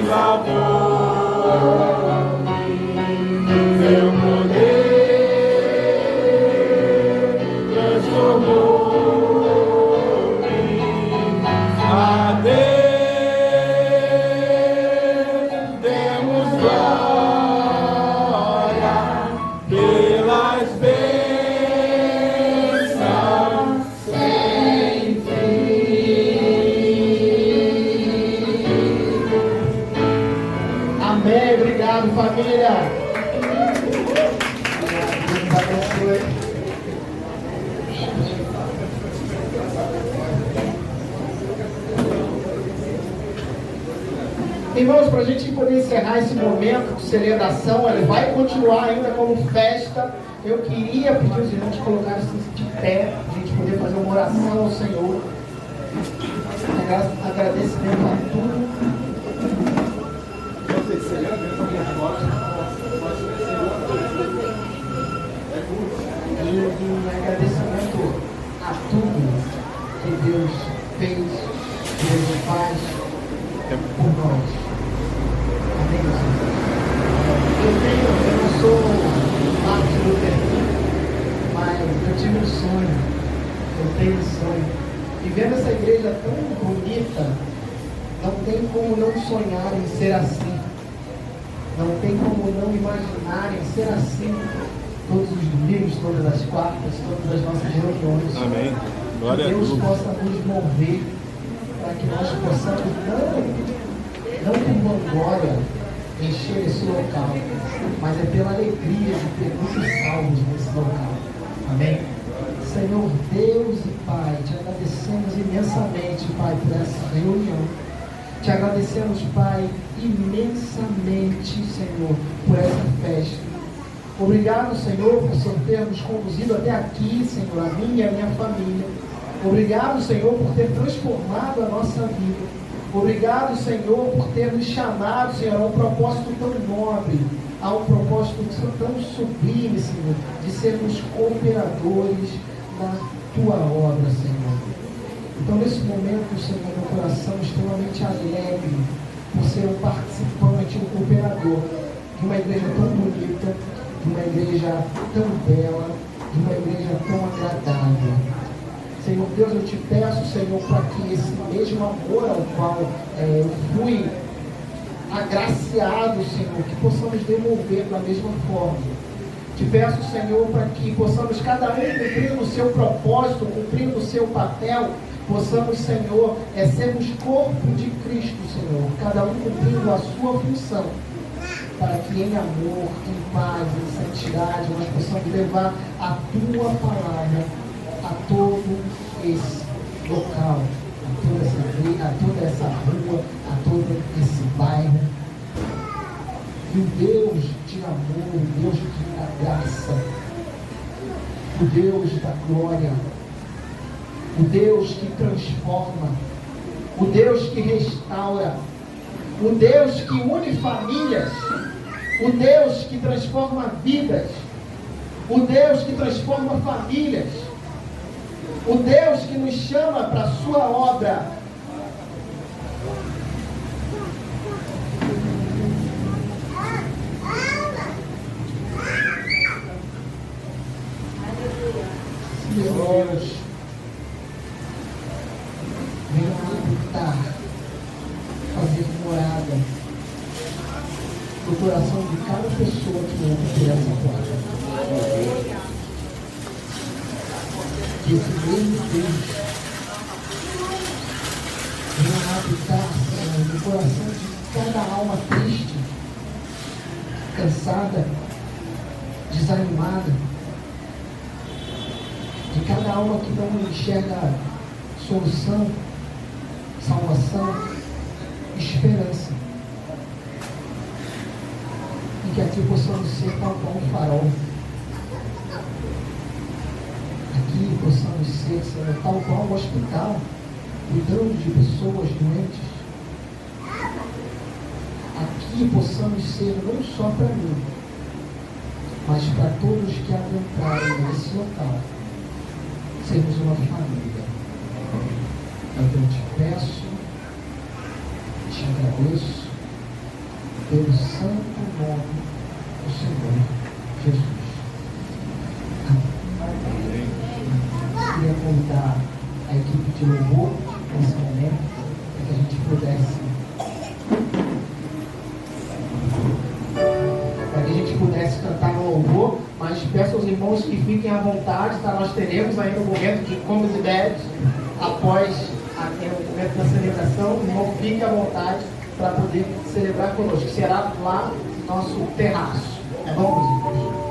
lavou, seu poder transformou-me. A Deus demos glória pelas bênçãos sem fim. Amém. Obrigado, família. Deus abençoe. Irmãos, para a gente poder encerrar esse momento de celebração, ele vai continuar ainda como festa. Eu queria pedir os irmãos colocarem-se de pé, para a gente poder fazer uma oração ao Senhor. Agradecimento a tudo. E agradecimento a tudo que Deus fez, que Deus faz por nós. Amém, Senhor? Eu não sou Martin Luther King, mas eu tive um sonho, eu tenho um sonho. E vendo essa igreja tão bonita, não tem como não sonhar em ser assim. Não tem como não imaginar em ser assim todos os domingos, todas as quartas, todas as nossas reuniões. Amém. Glória a Deus Deus. possa nos mover para que nós possamos não com vanglória encher esse local, mas é pela alegria de ter muitos salvos nesse local. Amém? Senhor Deus e Pai, te agradecemos imensamente, Pai, por essa reunião. Te agradecemos, Pai, imensamente, Senhor, por essa festa. Obrigado, Senhor, por Senhor ter nos conduzido até aqui, Senhor, a mim e a minha família. Obrigado, Senhor, por ter transformado a nossa vida. Obrigado, Senhor, por ter nos chamado, Senhor, a um propósito tão nobre, a um propósito tão sublime, Senhor, de sermos cooperadores na Tua obra, Senhor. Então, nesse momento, Senhor, meu coração extremamente alegre por ser um participante, um cooperador de uma igreja tão bonita, de uma igreja tão bela, de uma igreja tão agradável. Senhor Deus, eu te peço, Senhor, para que esse mesmo amor ao qual eu fui agraciado, Senhor, que possamos devolver da mesma forma. Te peço, Senhor, para que possamos cada um cumprir o seu propósito, cumprir o seu papel, possamos, Senhor, sermos corpo de Cristo, Senhor, cada um cumprindo a sua função, para que em amor, em paz, em santidade, nós possamos levar a Tua palavra a todo esse local, a toda essa igreja, a toda essa rua, a todo esse bairro. E o Deus de amor, o Deus da graça, o Deus da glória, o Deus que transforma, o Deus que restaura, o Deus que une famílias, o Deus que transforma vidas, o Deus que transforma famílias, o Deus que nos chama para a sua obra. Deus, venha habitar, fazer morada no coração de cada pessoa que ouve por essa porta. Que esse mesmo Deus venha habitar, Senhor, no coração de cada alma triste, cansada, desanimada, de cada alma que não enxerga solução, salvação, esperança. E que aqui possamos ser tal qual um farol. Aqui possamos ser, Senhor, tal qual um hospital, cuidando de pessoas doentes. Aqui possamos ser não só para mim, mas para todos que adentrarem nesse local. Sermos uma família. Então eu te peço, te agradeço, pelo santo nome do Senhor Jesus. Amém. Eu queria convidar a equipe de louvor nesse momento, para que a gente pudesse cantar no louvor, mas peço aos irmãos que fiquem à vontade, tá? Nós teremos ainda um momento de comes e bebes após o momento da celebração. O irmão fique à vontade para poder celebrar conosco, que será lá no nosso terraço. É bom, meus irmãos?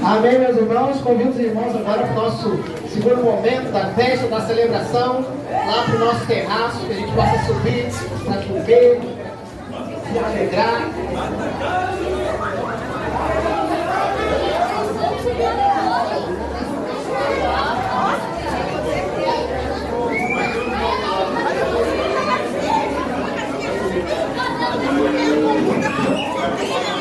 Amém, meus irmãos. Convido os irmãos agora para o nosso segundo momento da festa, da celebração, lá para o nosso terraço, que a gente possa subir para comer, se alegrar. Thank you.